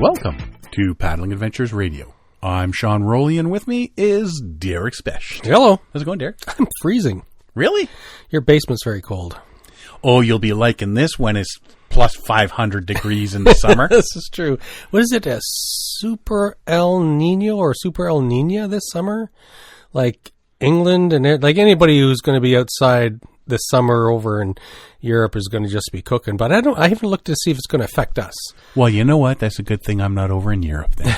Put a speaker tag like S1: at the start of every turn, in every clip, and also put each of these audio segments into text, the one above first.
S1: Welcome to Paddling Adventures Radio. I'm Sean Rowley, and with me is Derek Specht.
S2: Hello.
S1: How's it going, Derek?
S2: I'm freezing.
S1: Really?
S2: Your basement's very cold.
S1: Oh, you'll be liking this when it's plus 500 degrees in the summer.
S2: This is true. What is it, a Super El Nino or Super El Nina this summer? Like England and like anybody who's going to be outside this summer over in Europe is going to just be cooking. But I haven't looked to see if it's going to affect us.
S1: Well, you know what? That's a good thing I'm not over in Europe then.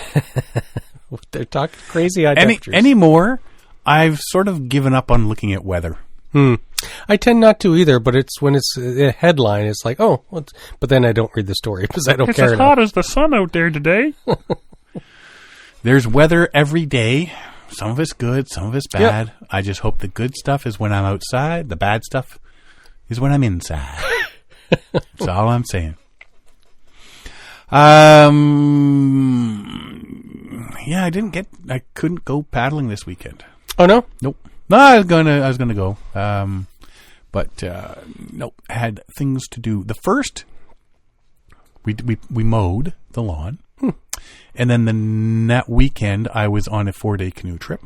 S2: They're talking crazy high temperatures.
S1: Anymore, I've sort of given up on looking at weather.
S2: I tend not to either, but it's when it's a headline, it's like, oh, but then I don't read the story because I don't care enough.
S3: It's as hot as the sun out there today.
S1: There's weather every day. Some of it's good, some of it's bad. Yep. I just hope the good stuff is when I'm outside. The bad stuff is when I'm inside. That's all I'm saying. Yeah, I couldn't go paddling this weekend.
S2: Oh, no?
S1: Nope. No, I was gonna go. But nope, I had things to do. The first, we mowed the lawn. And then that weekend, I was on a 4-day canoe trip.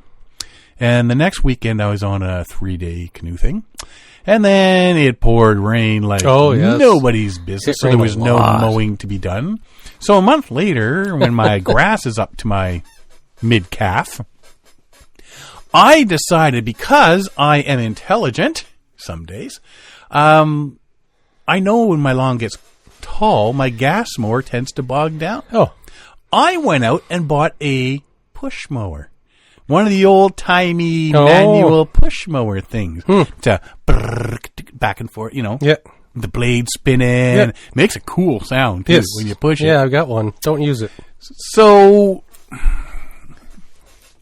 S1: And the next weekend, I was on a 3-day canoe thing. And then it poured rain like nobody's business. So there was no mowing to be done. So a month later, when my grass is up to my mid-calf, I decided, because I am intelligent some days, I know when my lawn gets tall, my gas mower tends to bog down.
S2: Oh.
S1: I went out and bought a push mower. One of the old-timey manual push mower things. To back and forth,
S2: Yeah.
S1: The blade spinning. Yeah. Makes a cool sound, too, when you push it.
S2: Yeah, I've got one. Don't use it.
S1: So,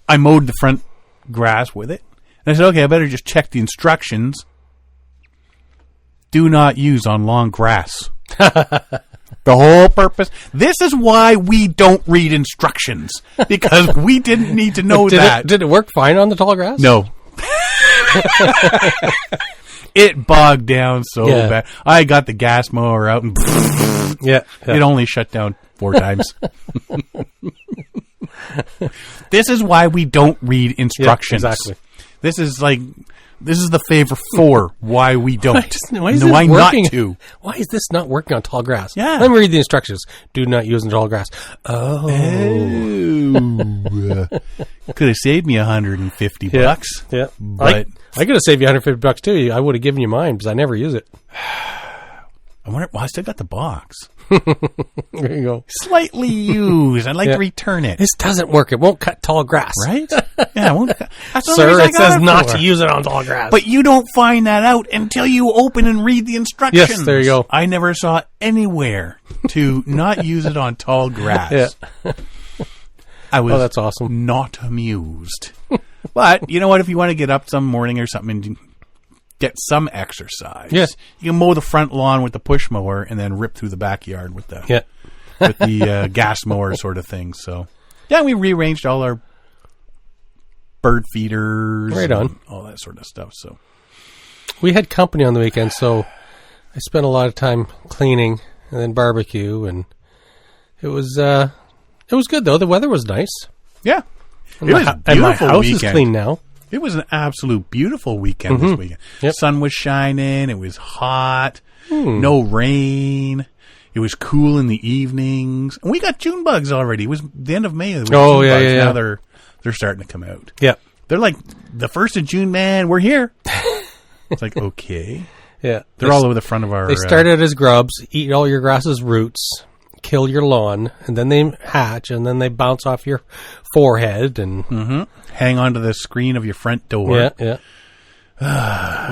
S1: I mowed the front grass with it. And I said, okay, I better just check the instructions. Do not use on long grass. The whole purpose. This is why we don't read instructions. Because we didn't need to know that.
S2: Did it work fine on the tall grass?
S1: No. It bogged down so bad. I got the gas mower out and it only shut down 4 times. This is why we don't read instructions.
S2: Yeah, exactly.
S1: This is the favor for why we don't.
S2: Why is this not working on tall grass?
S1: Yeah.
S2: Let me read the instructions. Do not use in tall grass. Oh.
S1: Could have saved me $150 bucks.
S2: Yeah.
S1: But
S2: I could have saved you $150 too. I would have given you mine because I never use it.
S1: I wonder. Well, I still got the box.
S2: There you go.
S1: Slightly used. I'd like to return it.
S2: This doesn't work. It won't cut tall grass.
S1: Right? Yeah, it won't cut.
S2: Sir, it says not to use it on tall grass.
S1: But you don't find that out until you open and read the instructions.
S2: Yes, there you go.
S1: I never saw anywhere to not use it on tall grass.
S2: Yeah.
S1: I was
S2: that's awesome.
S1: Not amused. But you know what? If you want to get up some morning or something and get some exercise, you can mow the front lawn with the push mower and then rip through the backyard with the gas mower sort of thing. So yeah, we rearranged all our bird feeders,
S2: right on,
S1: all that sort of stuff. So
S2: we had company on the weekend, so I spent a lot of time cleaning and then barbecue, and it was good though. The weather was nice.
S1: Yeah,
S2: and my house is clean now.
S1: It was an absolute beautiful weekend this weekend.
S2: Yep.
S1: Sun was shining. It was hot. No rain. It was cool in the evenings. And we got June bugs already. It was the end of May. Now they're starting to come out.
S2: Yeah.
S1: They're like, the 1st of June, man, we're here. It's like, okay.
S2: Yeah.
S1: They're all over the front of our...
S2: They start out as grubs, eat all your grass's roots, kill your lawn, and then they hatch, and then they bounce off your forehead and...
S1: hang onto the screen of your front door.
S2: Yeah.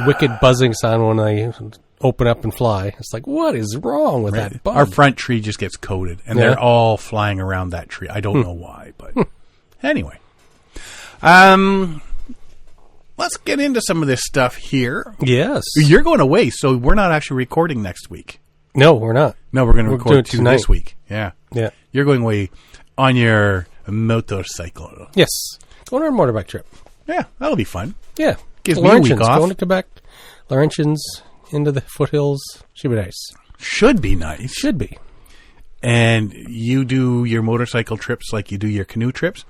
S2: Wicked buzzing sound when they open up and fly. It's like, what is wrong with that bug?
S1: Our front tree just gets coated, and they're all flying around that tree. I don't know why, but anyway. Let's get into some of this stuff here.
S2: Yes.
S1: You're going away, so we're not actually recording next week.
S2: No, we're not.
S1: No, we're going to record 2 this week. Yeah.
S2: Yeah.
S1: You're going away on your motorcycle.
S2: Yes. Going on a motorbike trip.
S1: Yeah, that'll be fun.
S2: Yeah.
S1: Gives me a week off.
S2: Going to Quebec, Laurentians, into the foothills. Should be nice.
S1: Should be nice.
S2: Should be.
S1: and you do your motorcycle trips like you do your canoe trips,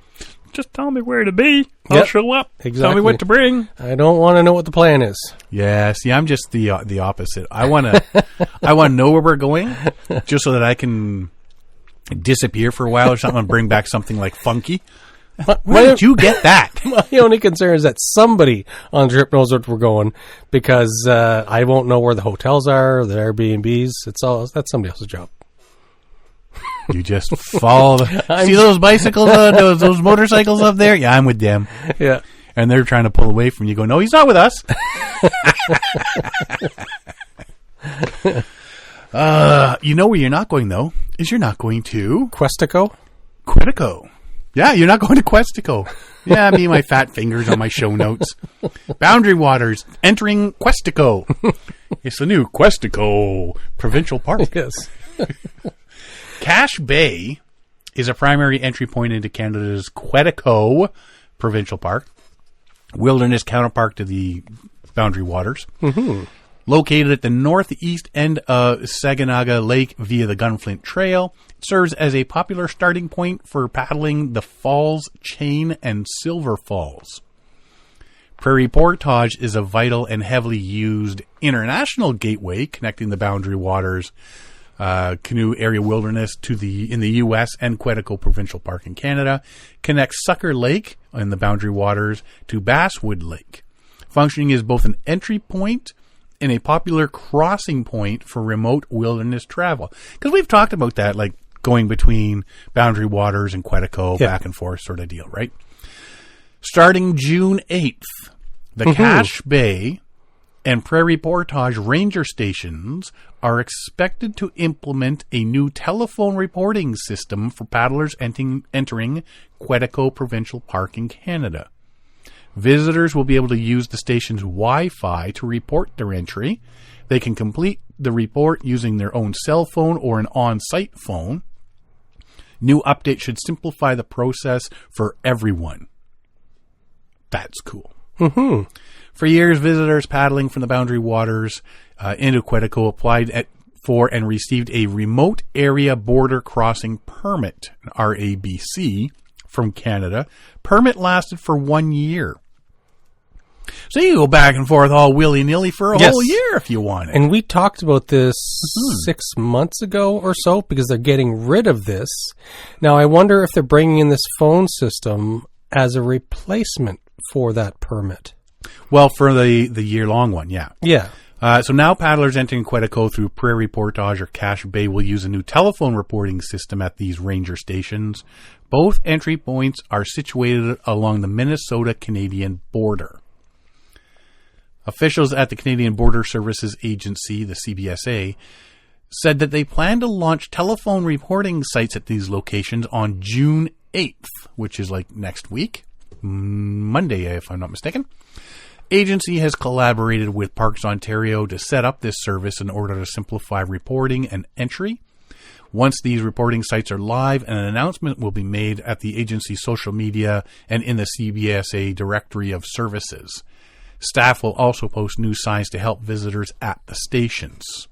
S3: Just tell me where to be. I'll
S2: Yep.
S3: show up.
S2: Exactly.
S3: Tell me what to bring.
S2: I don't want to know what the plan is.
S1: yeah, see, I'm just the opposite. I want to know where we're going just so that I can disappear for a while or something and bring back something like funky. Where did you get that?
S2: My only concern is that somebody on the trip knows where we're going, because I won't know where the hotels are, the Airbnbs. That's somebody else's job.
S1: You just follow. See those bicycles, those motorcycles up there? Yeah, I'm with them.
S2: Yeah.
S1: And they're trying to pull away from you. Go, no, he's not with us. You know where you're not going, though, is you're not going to
S2: Questico?
S1: Quetico. Yeah, you're not going to Questico. Yeah, me and my fat fingers on my show notes. Boundary Waters entering Questico. It's the new Questico Provincial Park.
S2: Yes.
S1: Cache Bay is a primary entry point into Canada's Quetico Provincial Park, wilderness counterpart to the Boundary Waters. Mm-hmm. Located at the northeast end of Saginaga Lake via the Gunflint Trail, it serves as a popular starting point for paddling the Falls Chain and Silver Falls. Prairie Portage is a vital and heavily used international gateway connecting the Boundary Waters canoe area wilderness in the U.S. and Quetico Provincial Park in Canada. Connects Sucker Lake in the Boundary Waters to Basswood Lake, functioning as both an entry point and a popular crossing point for remote wilderness travel. Because we've talked about that, like going between Boundary Waters and Quetico, back and forth sort of deal, right? Starting June 8th, the Cache Bay and Prairie Portage ranger stations are expected to implement a new telephone reporting system for paddlers entering Quetico Provincial Park in Canada. Visitors will be able to use the station's Wi-Fi to report their entry. They can complete the report using their own cell phone or an on-site phone. New update should simplify the process for everyone. That's cool. Mm-hmm. For years, visitors paddling from the Boundary Waters into Quetico applied for and received a Remote Area Border Crossing Permit, an RABC, from Canada. Permit lasted for 1 year. So you go back and forth all willy-nilly for a whole year if you want it.
S2: And we talked about this 6 months ago or so, because they're getting rid of this. Now, I wonder if they're bringing in this phone system as a replacement for that permit.
S1: Well, for the year-long one, yeah.
S2: Yeah.
S1: So now paddlers entering Quetico through Prairie Portage or Cache Bay will use a new telephone reporting system at these ranger stations. Both entry points are situated along the Minnesota-Canadian border. Officials at the Canadian Border Services Agency, the CBSA, said that they plan to launch telephone reporting sites at these locations on June 8th, which is like next week, Monday, if I'm not mistaken. Agency has collaborated with Parks Ontario to set up this service in order to simplify reporting and entry. Once these reporting sites are live, an announcement will be made at the agency's social media and in the CBSA directory of services. Staff will also post new signs to help visitors at the stations.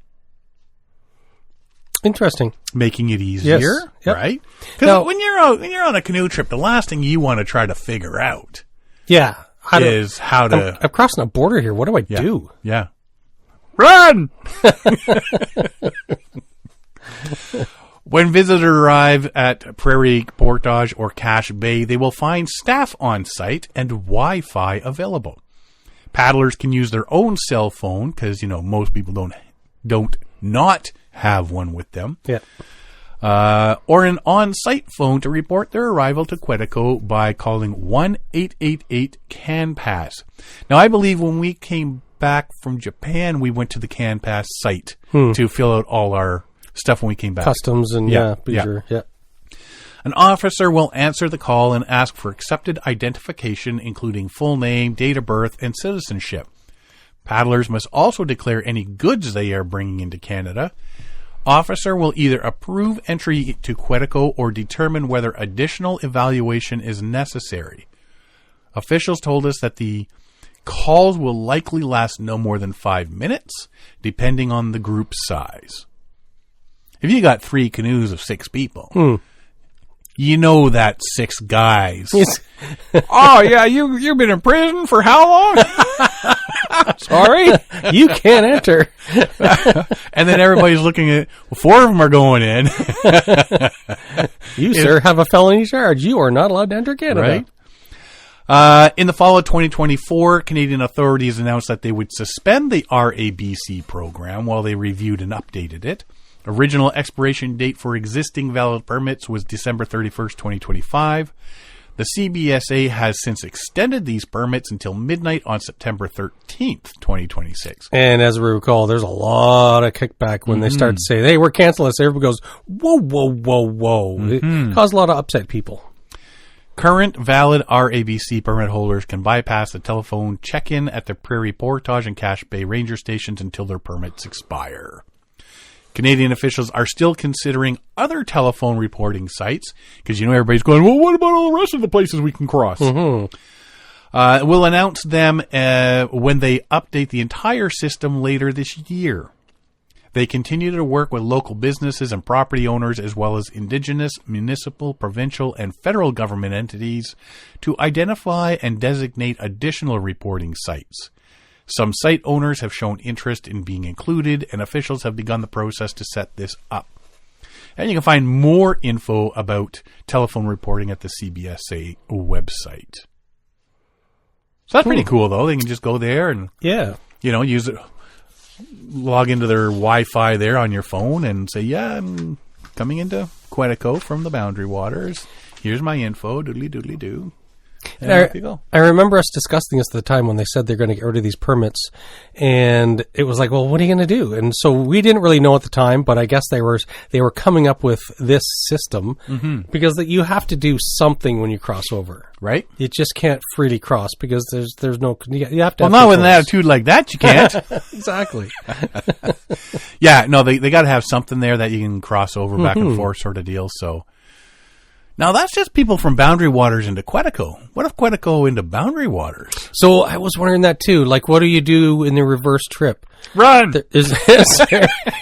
S2: Interesting.
S1: Making it easier,
S2: Yes. Yep.
S1: right? Because when you're on a canoe trip, the last thing you want to try to figure out is how to...
S2: I'm crossing a border here. What do I do?
S1: Yeah.
S3: Run!
S1: When visitors arrive at Prairie Portage or Cache Bay, they will find staff on site and Wi-Fi available. Paddlers can use their own cell phone because, most people don't not have one with them.
S2: Yeah.
S1: Or an on-site phone to report their arrival to Quetico by calling 1-888-CAN-PASS. Now, I believe when we came back from Japan, we went to the CAN-PASS site to fill out all our stuff when we came back.
S2: Customs and sure. Yeah.
S1: An officer will answer the call and ask for accepted identification, including full name, date of birth, and citizenship. Paddlers must also declare any goods they are bringing into Canada. Officer will either approve entry to Quetico or determine whether additional evaluation is necessary. Officials told us that the calls will likely last no more than 5 minutes, depending on the group size. If you got 3 canoes of 6 people, you know that 6 guys.
S3: Oh, yeah, you've been in prison for how long?
S2: Sorry, you can't enter.
S1: And then everybody's looking at, 4 of them are going in.
S2: You, sir, have a felony charge. You are not allowed to enter Canada.
S1: Right? In the fall of 2024, Canadian authorities announced that they would suspend the RABC program while they reviewed and updated it. Original expiration date for existing valid permits was December 31st, 2025. The CBSA has since extended these permits until midnight on September 13th, 2026.
S2: And as we recall, there's a lot of kickback when they start to say, hey, we're canceling this. Everybody goes, whoa, whoa, whoa, whoa. It caused a lot of upset people.
S1: Current valid RABC permit holders can bypass the telephone check-in at the Prairie Portage and Cache Bay ranger stations until their permits expire. Canadian officials are still considering other telephone reporting sites because, everybody's going, well, what about all the rest of the places we can cross? We'll announce them when they update the entire system later this year. They continue to work with local businesses and property owners as well as Indigenous, municipal, provincial, and federal government entities to identify and designate additional reporting sites. Some site owners have shown interest in being included, and officials have begun the process to set this up. And you can find more info about telephone reporting at the CBSA website. So that's pretty cool, though. They can just go there and use it. Log into their Wi-Fi there on your phone and say, yeah, I'm coming into Quetico from the Boundary Waters. Here's my info, doodly-doodly-doo. And off you go.
S2: I remember us discussing this at the time when they said they're going to get rid of these permits. And it was like, well, what are you going to do? And so we didn't really know at the time, but I guess they were coming up with this system because that you have to do something when you cross over.
S1: Right?
S2: You just can't freely cross because there's no, you have to.
S1: Well, not with an attitude like that, you can't.
S2: Exactly.
S1: Yeah, no, they got to have something there that you can cross over back and forth sort of deal. So now that's just people from Boundary Waters into Quetico. What if Quetico into Boundary Waters?
S2: So I was wondering that too. Like, what do you do in the reverse trip?
S3: Run!
S2: Is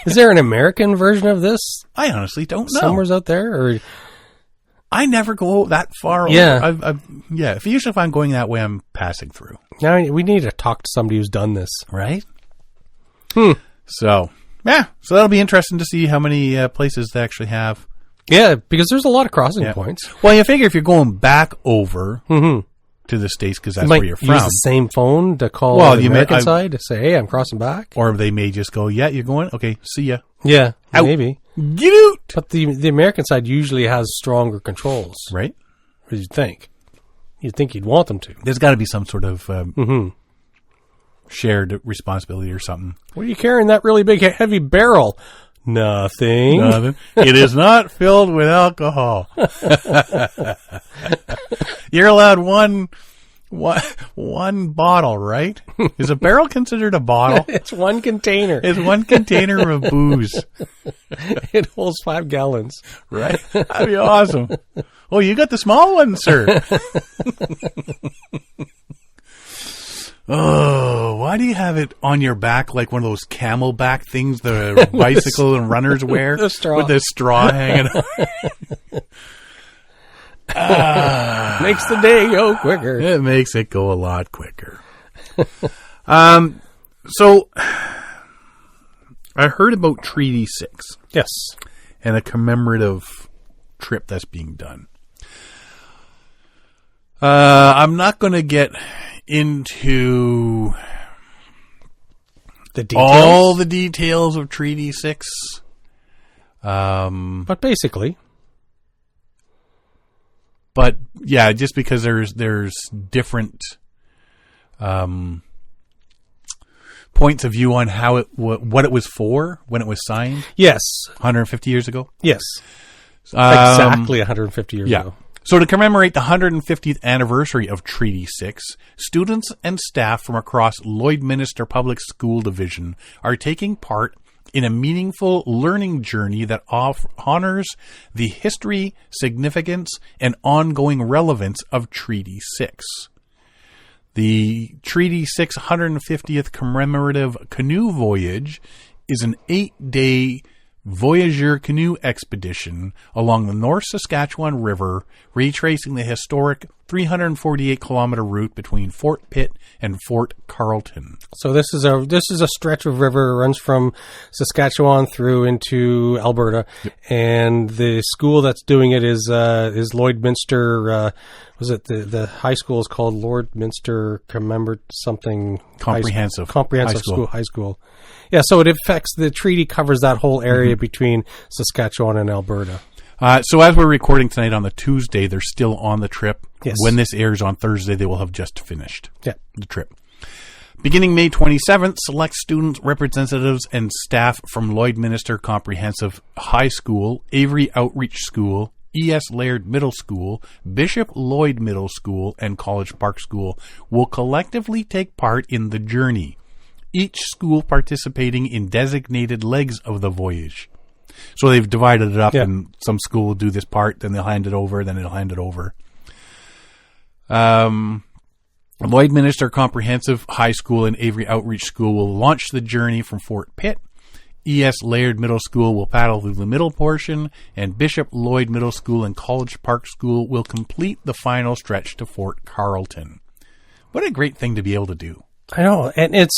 S2: there an American version of this?
S1: I honestly don't know.
S2: Somewhere's out there, or
S1: I never go that far over.
S2: Yeah.
S1: Usually if I'm going that way, I'm passing through.
S2: Now we need to talk to somebody who's done this.
S1: Right? So, yeah. So that'll be interesting to see how many places they actually have.
S2: Yeah, because there's a lot of crossing points.
S1: Well, you figure if you're going back over to the States, because that's where you're from.
S2: Use the same phone to call the American side to say, hey, I'm crossing back.
S1: Or they may just go, yeah, you're going? Okay, see ya.
S2: Yeah,
S1: out.
S2: Maybe.
S1: Get out!
S2: But the American side usually has stronger controls.
S1: Right?
S2: You'd think. You'd think you'd want them to.
S1: There's got to be some sort of shared responsibility or something.
S2: What are you carrying that really big, heavy barrel? Nothing.
S1: It is not filled with alcohol. You're allowed one bottle, right? Is a barrel considered a bottle?
S2: It's one container.
S1: It's one container of booze.
S2: It holds 5 gallons.
S1: Right? That'd be awesome. Oh, you got the small one, sir. Oh, why do you have it on your back like one of those camelback things the bicycle and runners wear?
S2: The straw.
S1: With the straw hanging on.
S2: Makes the day go quicker.
S1: It makes it go a lot quicker. So, I heard about Treaty 6.
S2: Yes.
S1: And a commemorative trip that's being done. I'm not going to get into
S2: the details.
S1: All the details of Treaty 6.
S2: But basically.
S1: But yeah, just because there's different points of view on how what it was for when it was signed.
S2: Yes.
S1: 150 years ago.
S2: Yes. Exactly 150 years ago.
S1: So to commemorate the 150th anniversary of Treaty 6, students and staff from across Lloydminster Public School Division are taking part in a meaningful learning journey that honors the history, significance, and ongoing relevance of Treaty 6. The Treaty 6 150th commemorative canoe voyage is an 8-day Voyageur canoe expedition along the North Saskatchewan River, retracing the historic 348-kilometer route between Fort Pitt and Fort Carlton.
S2: So this is a stretch of river. It runs from Saskatchewan through into Alberta, and the school that's doing it is Lloydminster. Was it the high school is called Lloydminster
S1: Comprehensive
S2: High School. Yeah, so it affects the treaty covers that whole area between Saskatchewan and Alberta.
S1: So as we're recording tonight on the Tuesday, they're still on the trip.
S2: Yes.
S1: When this airs on Thursday, they will have just finished
S2: the
S1: trip. Beginning May 27th, select students, representatives, and staff from Lloydminster Comprehensive High School, Avery Outreach School, E.S. Laird Middle School, Bishop Lloyd Middle School, and College Park School will collectively take part in the journey, each school participating in designated legs of the voyage. So they've divided it up, and some school will do this part, then they'll hand it over, then it'll hand it over. Lloydminster Comprehensive High School and Avery Outreach School will launch the journey from Fort Pitt. E.S. Laird Middle School will paddle through the middle portion, and Bishop Lloyd Middle School and College Park School will complete the final stretch to Fort Carlton. What a great thing to be able to do.
S2: I know, and North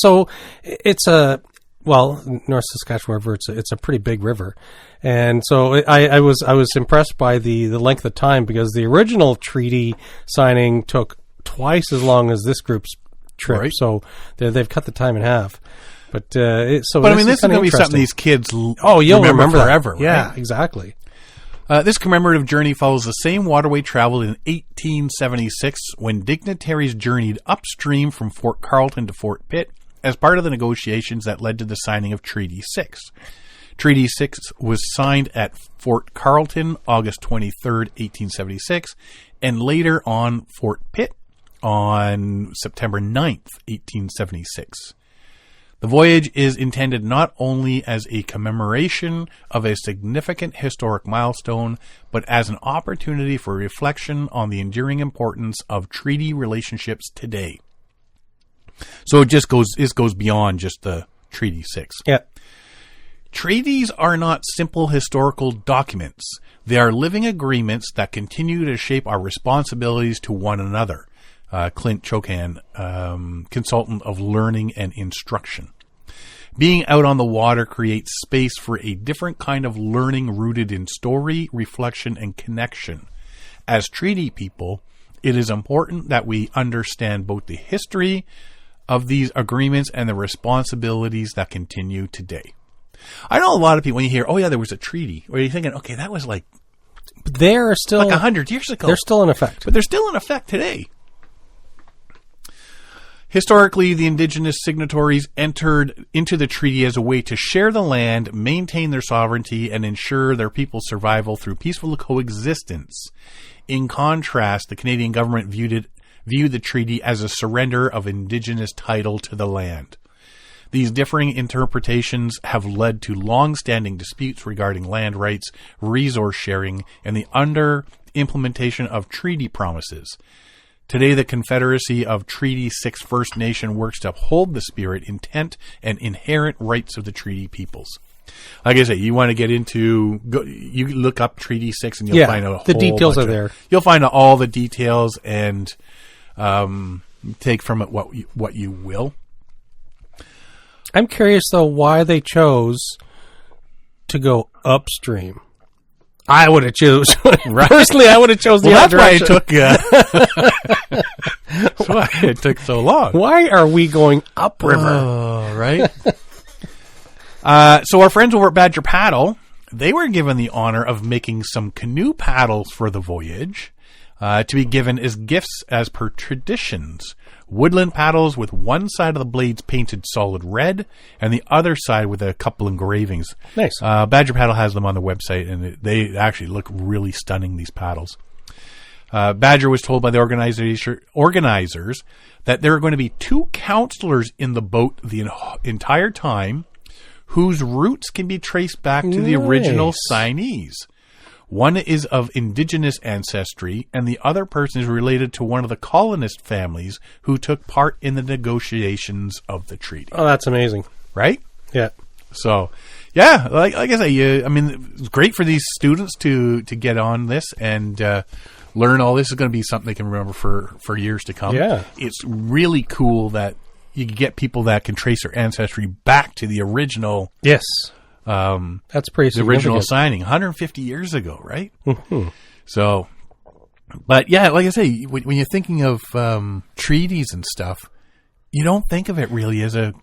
S2: Saskatchewan River, it's a pretty big river, and so I was impressed by the length of time, because the original treaty signing took twice as long as this group's trip, right. So they've cut the time in half. But this is going
S1: to be something these kids
S2: you'll remember
S1: forever.
S2: That. Yeah,
S1: right?
S2: Exactly.
S1: This commemorative journey follows the same waterway traveled in 1876, when dignitaries journeyed upstream from Fort Carlton to Fort Pitt as part of the negotiations that led to the signing of Treaty 6. Treaty 6 was signed at Fort Carlton August 23rd, 1876, and later on Fort Pitt on September 9th, 1876. The voyage is intended not only as a commemoration of a significant historic milestone, but as an opportunity for reflection on the enduring importance of treaty relationships today. So it goes beyond just the Treaty 6.
S2: Yeah.
S1: Treaties are not simple historical documents. They are living agreements that continue to shape our responsibilities to one another. Clint Chocan, consultant of learning and instruction. Being out on the water creates space for a different kind of learning rooted in story, reflection, and connection. As treaty people, it is important that we understand both the history of these agreements and the responsibilities that continue today. I know a lot of people, when you hear, there was a treaty, or you're thinking, okay, that was like
S2: they're still
S1: like 100 years ago.
S2: They're still in effect.
S1: But they're still in effect today. Historically, the indigenous signatories entered into the treaty as a way to share the land, maintain their sovereignty, and ensure their people's survival through peaceful coexistence. In contrast, the Canadian government viewed the treaty as a surrender of indigenous title to the land. These differing interpretations have led to long-standing disputes regarding land rights, resource sharing, and the under-implementation of treaty promises. Today, the Confederacy of Treaty 6 First Nation works to uphold the spirit, intent, and inherent rights of the treaty peoples. Like I say, you want to get into, you look up Treaty 6 and you'll find out
S2: the details are there.
S1: You'll find out all the details and take from it what you will.
S2: I'm curious, though, why they chose to go upstream. I would have chose. Right. Personally, I would have chosen the other direction.
S1: That's why it took so long.
S2: Why are we going upriver?
S1: Oh, right. So our friends over at Badger Paddle, they were given the honor of making some canoe paddles for the voyage to be given as gifts as per traditions. Woodland paddles with one side of the blades painted solid red and the other side with a couple engravings.
S2: Nice.
S1: Badger Paddle has them on the website, and they actually look really stunning, these paddles. Badger was told by the organizers that there are going to be 2 counselors in the boat the entire time whose roots can be traced back to the original signees. One is of indigenous ancestry, and the other person is related to one of the colonist families who took part in the negotiations of the treaty.
S2: Oh, that's amazing.
S1: Right?
S2: Yeah.
S1: So, Yeah, like I say, I mean, it's great for these students to get on this and learn all this. Is going to be something they can remember for years to come.
S2: Yeah.
S1: It's really cool that you can get people that can trace their ancestry back to the original.
S2: Yes. That's pretty
S1: The original
S2: significant.
S1: signing 150 years ago, right?
S2: Mm-hmm.
S1: So, but yeah, like I say, when you're thinking of treaties and stuff, you don't think of it really as a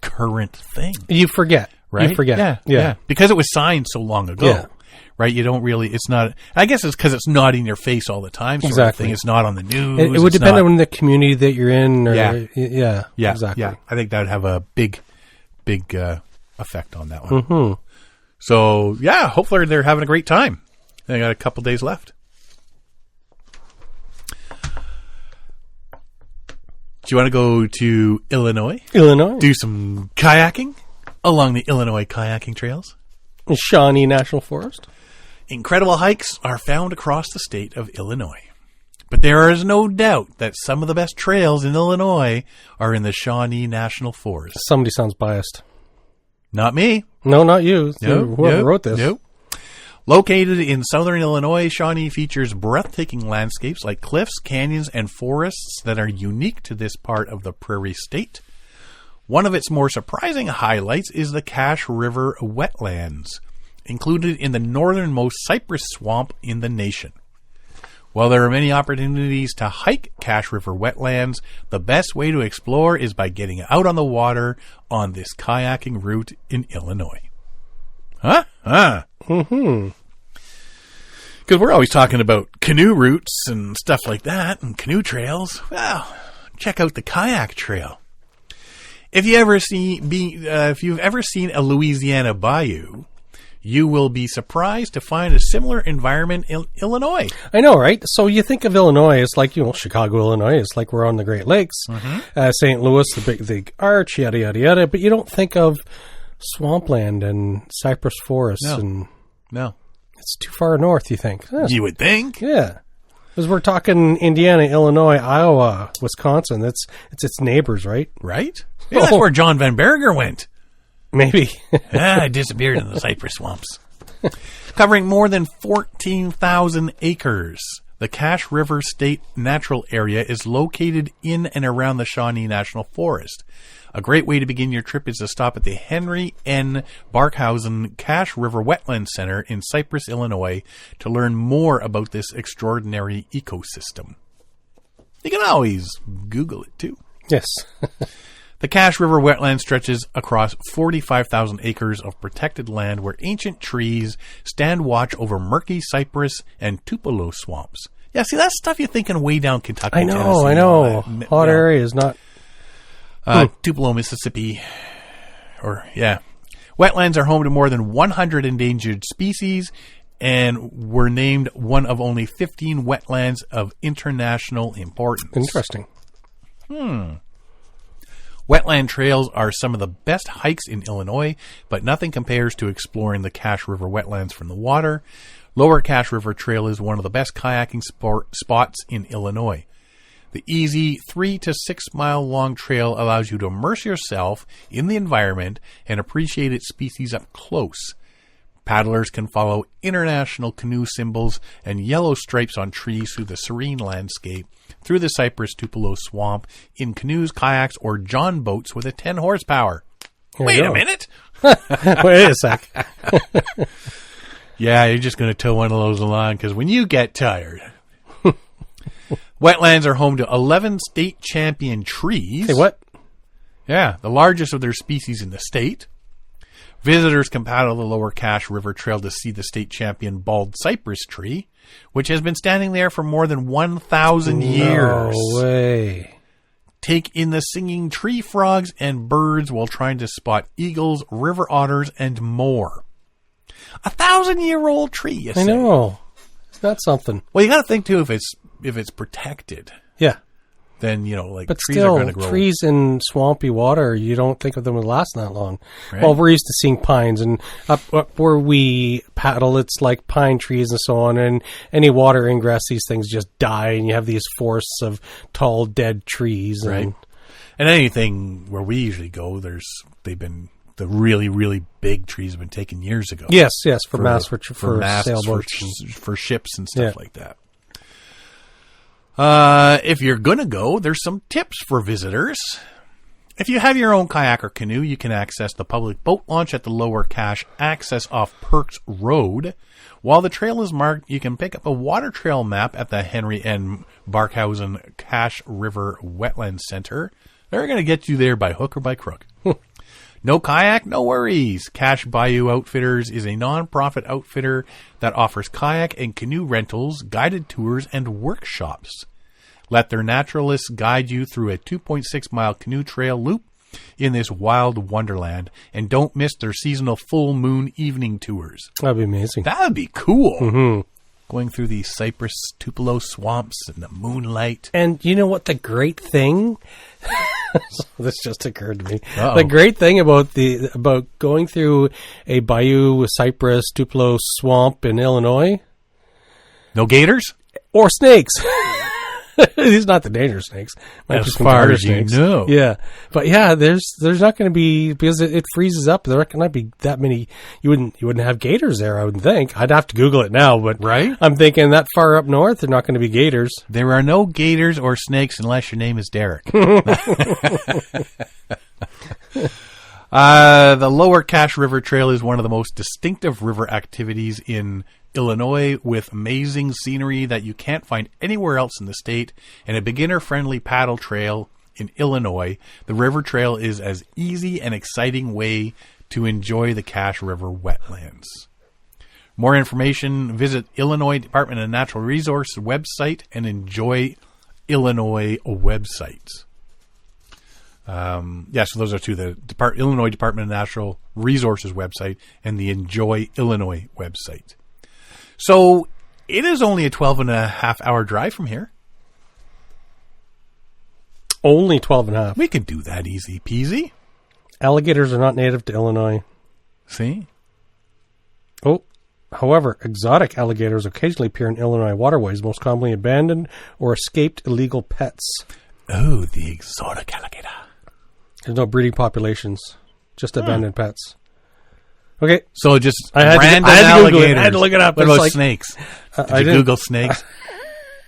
S1: current thing.
S2: You forget.
S1: Right?
S2: You forget.
S1: Yeah. Because it was signed so long ago.
S2: Yeah.
S1: Right? You don't really, it's not, I guess it's because it's not in your face all the time. Sort
S2: Exactly.
S1: of thing. It's not on the news.
S2: It would
S1: it's
S2: depend
S1: not-
S2: on the community that you're in. Or,
S1: Yeah.
S2: Yeah. Exactly.
S1: Yeah. I think that would have a big effect on that one.
S2: Mm-hmm.
S1: So, yeah, hopefully they're having a great time. They got a couple days left. Do you want to go to Illinois?
S2: Illinois.
S1: Do some kayaking along the Illinois kayaking trails?
S2: Shawnee National Forest.
S1: Incredible hikes are found across the state of Illinois. But there is no doubt that some of the best trails in Illinois are in the Shawnee National Forest.
S2: Somebody sounds biased.
S1: Not me.
S2: No, not you. Whoever wrote this.
S1: Nope. Located in southern Illinois, Shawnee features breathtaking landscapes like cliffs, canyons, and forests that are unique to this part of the prairie state. One of its more surprising highlights is the Cache River Wetlands, included in the northernmost cypress swamp in the nation. While there are many opportunities to hike Cache River Wetlands, the best way to explore is by getting out on the water on this kayaking route in Illinois. Huh?
S2: Mm-hmm.
S1: Because we're always talking about canoe routes and stuff like that, and canoe trails. Well, check out the kayak trail. If you've ever seen a Louisiana bayou, you will be surprised to find a similar environment in Illinois.
S2: I know, right? So you think of Illinois, it's like, Chicago, Illinois, it's like we're on the Great Lakes. St. Louis, the big arch, yada, yada, yada. But you don't think of swampland and cypress forests.
S1: No.
S2: It's too far north, you think.
S1: You would think.
S2: Yeah. Because we're talking Indiana, Illinois, Iowa, Wisconsin. It's its neighbors, right?
S1: Right? Yeah, that's where John Van Berger went.
S2: Maybe.
S1: I disappeared in the cypress swamps. Covering more than 14,000 acres, the Cache River State Natural Area is located in and around the Shawnee National Forest. A great way to begin your trip is to stop at the Henry N. Barkhausen Cache River Wetlands Center in Cypress, Illinois, to learn more about this extraordinary ecosystem. You can always Google it, too.
S2: Yes.
S1: The Cache River Wetland stretches across 45,000 acres of protected land where ancient trees stand watch over murky cypress and tupelo swamps. Yeah, see, that's stuff you're thinking way down Kentucky,
S2: I
S1: Tennessee,
S2: know. Hot areas, not...
S1: Tupelo, Mississippi. Wetlands are home to more than 100 endangered species and were named one of only 15 wetlands of international importance.
S2: Interesting.
S1: Wetland trails are some of the best hikes in Illinois, but nothing compares to exploring the Cache River wetlands from the water. Lower Cache River Trail is one of the best kayaking spots in Illinois. The easy 3 to 6 mile long trail allows you to immerse yourself in the environment and appreciate its species up close. Paddlers can follow international canoe symbols and yellow stripes on trees through the serene landscape, through the cypress Tupelo swamp, in canoes, kayaks, or john boats with a 10 horsepower. Wait a minute!
S2: Wait a sec.
S1: Yeah, you're just going to tow one of those along, because when you get tired... Wetlands are home to 11 state champion trees.
S2: Hey, what?
S1: Yeah, the largest of their species in the state. Visitors can paddle the lower Cache River Trail to see the state champion bald cypress tree, which has been standing there for more than 1,000 years.
S2: No way.
S1: Take in the singing tree frogs and birds while trying to spot eagles, river otters, and more. 1,000-year-old tree, you say?
S2: I know. It's not something.
S1: Well, you got to think, too, if it's protected,
S2: Yeah.
S1: then,
S2: But
S1: trees are going to
S2: still,
S1: grow.
S2: trees in swampy water, you don't think of them as lasting that long.
S1: Right.
S2: Well, we're used to seeing pines, and up where we paddle, it's like pine trees and so on, and any water ingress, these things just die, and you have these forests of tall, dead trees.
S1: Right. And anything where we usually go, they've been the really, really big trees have been taken years ago.
S2: Yes, for
S1: masts,
S2: sailboats.
S1: for ships and stuff
S2: Yeah.
S1: like that. If you're going to go, there's some tips for visitors. If you have your own kayak or canoe, you can access the public boat launch at the lower Cache access off Perks Road. While the trail is marked, you can pick up a water trail map at the Henry N. Barkhausen Cache River Wetlands Center. They're going to get you there by hook or by crook. No kayak, no worries. Cache Bayou Outfitters is a non-profit outfitter that offers kayak and canoe rentals, guided tours, and workshops. Let their naturalists guide you through a 2.6-mile canoe trail loop in this wild wonderland. And don't miss their seasonal full moon evening tours.
S2: That'd be amazing.
S1: That would be cool.
S2: Mm-hmm.
S1: Going through the Cypress Tupelo swamps and the moonlight.
S2: And you know what the great thing... this just occurred to me.
S1: Uh-oh.
S2: The great thing about going through a Bayou Cypress Tupelo swamp in Illinois...
S1: No gators?
S2: Or snakes. These are not the dangerous snakes. Might
S1: As
S2: be some
S1: far
S2: garter
S1: as you
S2: snakes.
S1: know.
S2: Yeah. But yeah, there's not going to be, because it freezes up, there cannot be that many. You wouldn't have gators there, I wouldn't think. I'd have to Google it now, but
S1: Right?
S2: I'm thinking that far up north, they're not going to be gators.
S1: There are no gators or snakes unless your name is Derek. The lower Cache River Trail is one of the most distinctive river activities in Illinois, with amazing scenery that you can't find anywhere else in the state, and a beginner-friendly paddle trail in Illinois. The river trail is an easy and exciting way to enjoy the Cache River Wetlands. More information, visit Illinois Department of Natural Resources website and Enjoy Illinois websites. So those are two, the Illinois Department of Natural Resources website and the Enjoy Illinois website. So it is only a 12.5-hour drive from here.
S2: Only 12 and a half.
S1: We can do that easy peasy.
S2: Alligators are not native to Illinois.
S1: See?
S2: Oh, however, exotic alligators occasionally appear in Illinois waterways, most commonly abandoned or escaped illegal pets.
S1: Oh, the exotic alligator.
S2: There's no breeding populations, just abandoned pets. Okay.
S1: So just
S2: I had
S1: random
S2: to Google
S1: alligators.
S2: it. I had to look it up.
S1: What
S2: It's
S1: about
S2: like-
S1: snakes? Did
S2: I
S1: you
S2: didn't-
S1: Google snakes?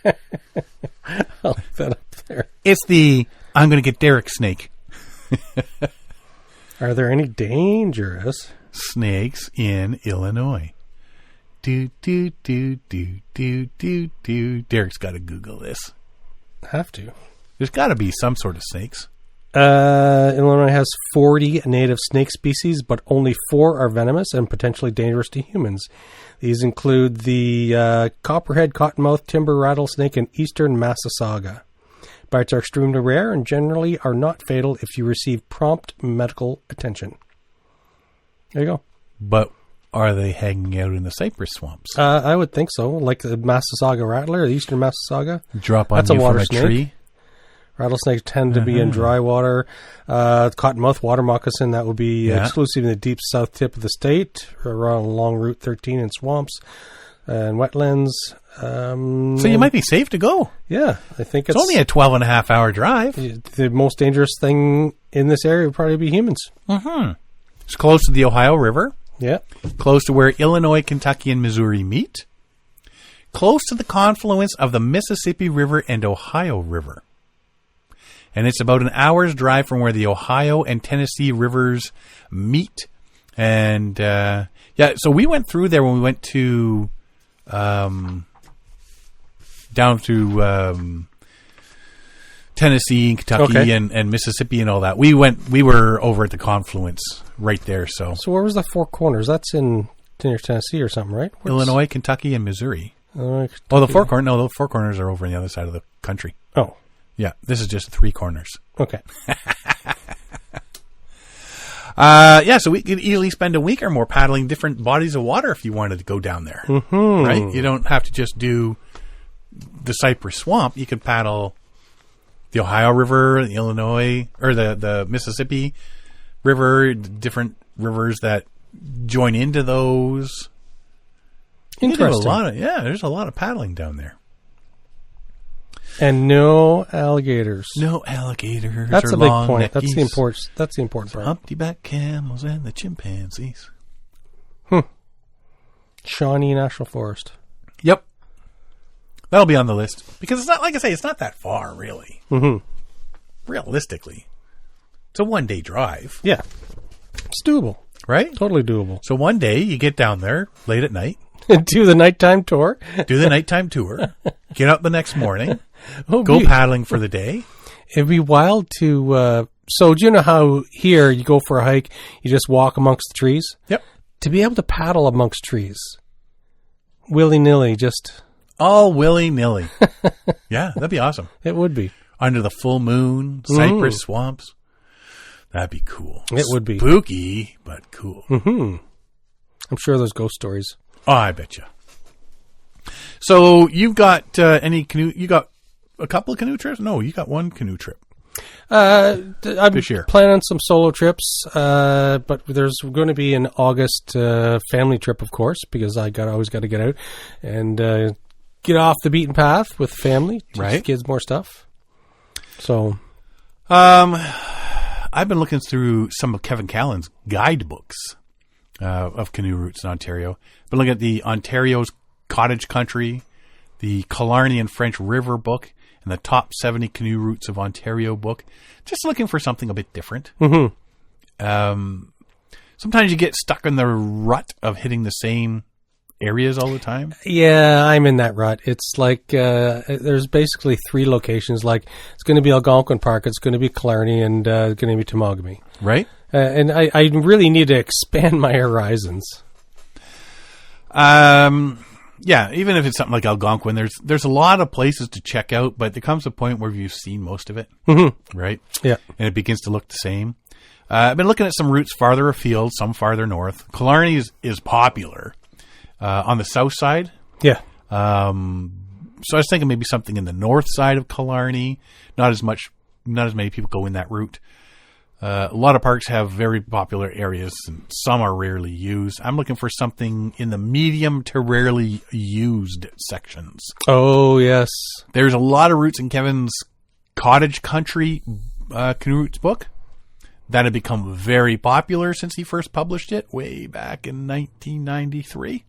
S2: I'll leave that up there.
S1: It's the I'm going to get Derek snake.
S2: Are there any dangerous?
S1: Snakes in Illinois. Do. Derek's got to Google this.
S2: Have to.
S1: There's got to be some sort of snakes.
S2: Illinois has 40 native snake species, but only 4 are venomous and potentially dangerous to humans. These include the copperhead, cottonmouth, timber rattlesnake, and eastern Massasauga. Bites are extremely rare and generally are not fatal if you receive prompt medical attention. There you go.
S1: But are they hanging out in the cypress swamps?
S2: I would think so. Like the Massasauga rattler, the eastern Massasauga.
S1: Drop on
S2: That's a
S1: you
S2: water
S1: from a
S2: snake.
S1: tree?
S2: Rattlesnakes tend to be in dry water. Cottonmouth water moccasin, that would be exclusive in the deep south tip of the state, around along Route 13 in swamps and wetlands.
S1: So you might be safe to go.
S2: Yeah, I think
S1: It's only a 12.5-hour drive.
S2: the most dangerous thing in this area would probably be humans.
S1: Mm-hmm. It's close to the Ohio River.
S2: Yeah.
S1: Close to where Illinois, Kentucky, and Missouri meet. Close to the confluence of the Mississippi River and Ohio River. And it's about an hour's drive from where the Ohio and Tennessee rivers meet. And, so we went through there when we went to, down to, Tennessee and Kentucky and Mississippi and all that. We were over at the confluence right there. So
S2: where was the Four Corners? That's in near Tennessee or something, right?
S1: Illinois, Kentucky, and Missouri.
S2: Illinois,
S1: Oh, the Four Corners. No, the Four Corners are over on the other side of the country.
S2: Oh,
S1: Yeah, this is just 3 corners.
S2: okay.
S1: So we could easily spend a week or more paddling different bodies of water if you wanted to go down there.
S2: Mm-hmm.
S1: Right? You don't have to just do the Cypress Swamp. You could paddle the Ohio River, the Illinois, or the Mississippi River, different rivers that join into those. You can do
S2: Interesting.
S1: there's a lot of paddling down there.
S2: And no alligators.
S1: No alligators.
S2: That's
S1: or
S2: a big
S1: long
S2: point.
S1: neckies.
S2: That's the important part.
S1: Humpty-back camels and the chimpanzees.
S2: Shawnee National Forest.
S1: Yep. That'll be on the list. Because it's not, like I say, it's not that far, really.
S2: Mm-hmm.
S1: Realistically. It's a one-day drive.
S2: Yeah. It's doable.
S1: Right?
S2: Totally doable.
S1: So one day, you get down there late at night.
S2: Do the nighttime tour.
S1: Do the nighttime tour. Get up the next morning.
S2: Oh,
S1: Go paddling for the day.
S2: It'd be wild to... so do you know how here you go for a hike, you just walk amongst the trees?
S1: Yep.
S2: To be able to paddle amongst trees. Willy-nilly, just...
S1: All willy-nilly. Yeah, that'd be awesome.
S2: It would be.
S1: Under the full moon, cypress swamps. That'd be cool.
S2: It would be.
S1: Spooky, but cool.
S2: Mm-hmm. I'm sure there's ghost stories.
S1: Oh, I bet you. So you've got any canoe? You got a couple of canoe trips? No, you got one canoe trip.
S2: I'm
S1: This year.
S2: planning some solo trips, but there's going to be an August family trip, of course, because always got to get out and get off the beaten path with family, teach
S1: Right.
S2: kids more stuff. So,
S1: I've been looking through some of Kevin Callan's guidebooks of canoe routes in Ontario. Been looking at the Ontario's Cottage Country, the Killarney and French River book, and the Top 70 Canoe Routes of Ontario book. Just looking for something a bit different.
S2: mm-hmm.
S1: Sometimes you get stuck in the rut of hitting the same areas all the time.
S2: Yeah, I'm in that rut. It's like there's basically 3 locations. Like it's going to be Algonquin Park, it's going to be Killarney, and it's going to be Temagami.
S1: Right?
S2: And I really need to expand my horizons.
S1: Yeah, even if it's something like Algonquin, there's a lot of places to check out, but there comes a point where you've seen most of it, right?
S2: Yeah.
S1: And it begins to look the same. I've been looking at some routes farther afield, some farther north. Killarney is popular on the south side.
S2: Yeah.
S1: So I was thinking maybe something in the north side of Killarney. Not as many people go in that route. A lot of parks have very popular areas, and some are rarely used. I'm looking for something in the medium to rarely used sections.
S2: Oh, yes.
S1: There's a lot of routes in Kevin's Cottage Country canoe routes book that have become very popular since he first published it way back in 1993.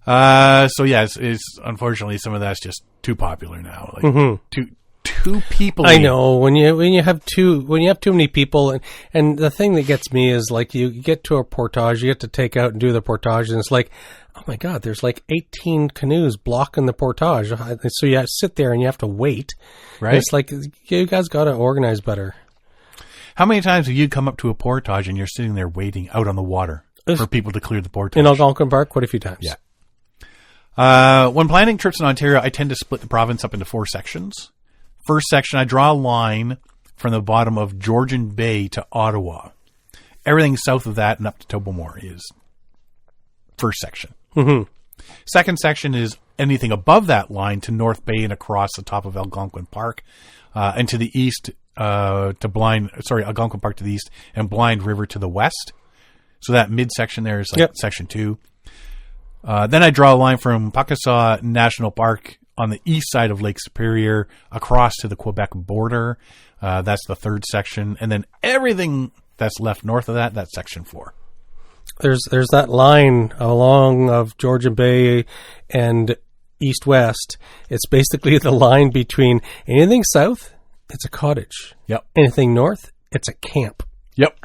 S1: So yeah, it's unfortunately some of that's just too popular now. Like two people.
S2: I know when you have too many people, and the thing that gets me is like you get to a portage, you get to take out and do the portage, and it's like, oh my god, there's like 18 canoes blocking the portage, so you have to sit there and you have to wait.
S1: Right?
S2: And it's like you guys got to organize better.
S1: How many times have you come up to a portage and you're sitting there waiting out on the water for people to clear the portage?
S2: In Algonquin Park, quite a few times.
S1: Yeah. When planning trips in Ontario, I tend to split the province up into 4 sections. First section, I draw a line from the bottom of Georgian Bay to Ottawa. Everything south of that and up to Tobermory is first section. Second section is anything above that line to North Bay and across the top of Algonquin Park, and to the east Algonquin Park to the east and Blind River to the west. So that midsection there is like section 2. Then I draw a line from Pakasaw National Park on the east side of Lake Superior across to the Quebec border. That's the third section. And then everything that's left north of that, that's section 4.
S2: There's that line along of Georgian Bay and east-west. It's basically the line between anything south, it's a cottage.
S1: Yep.
S2: Anything north, it's a camp.
S1: Yep.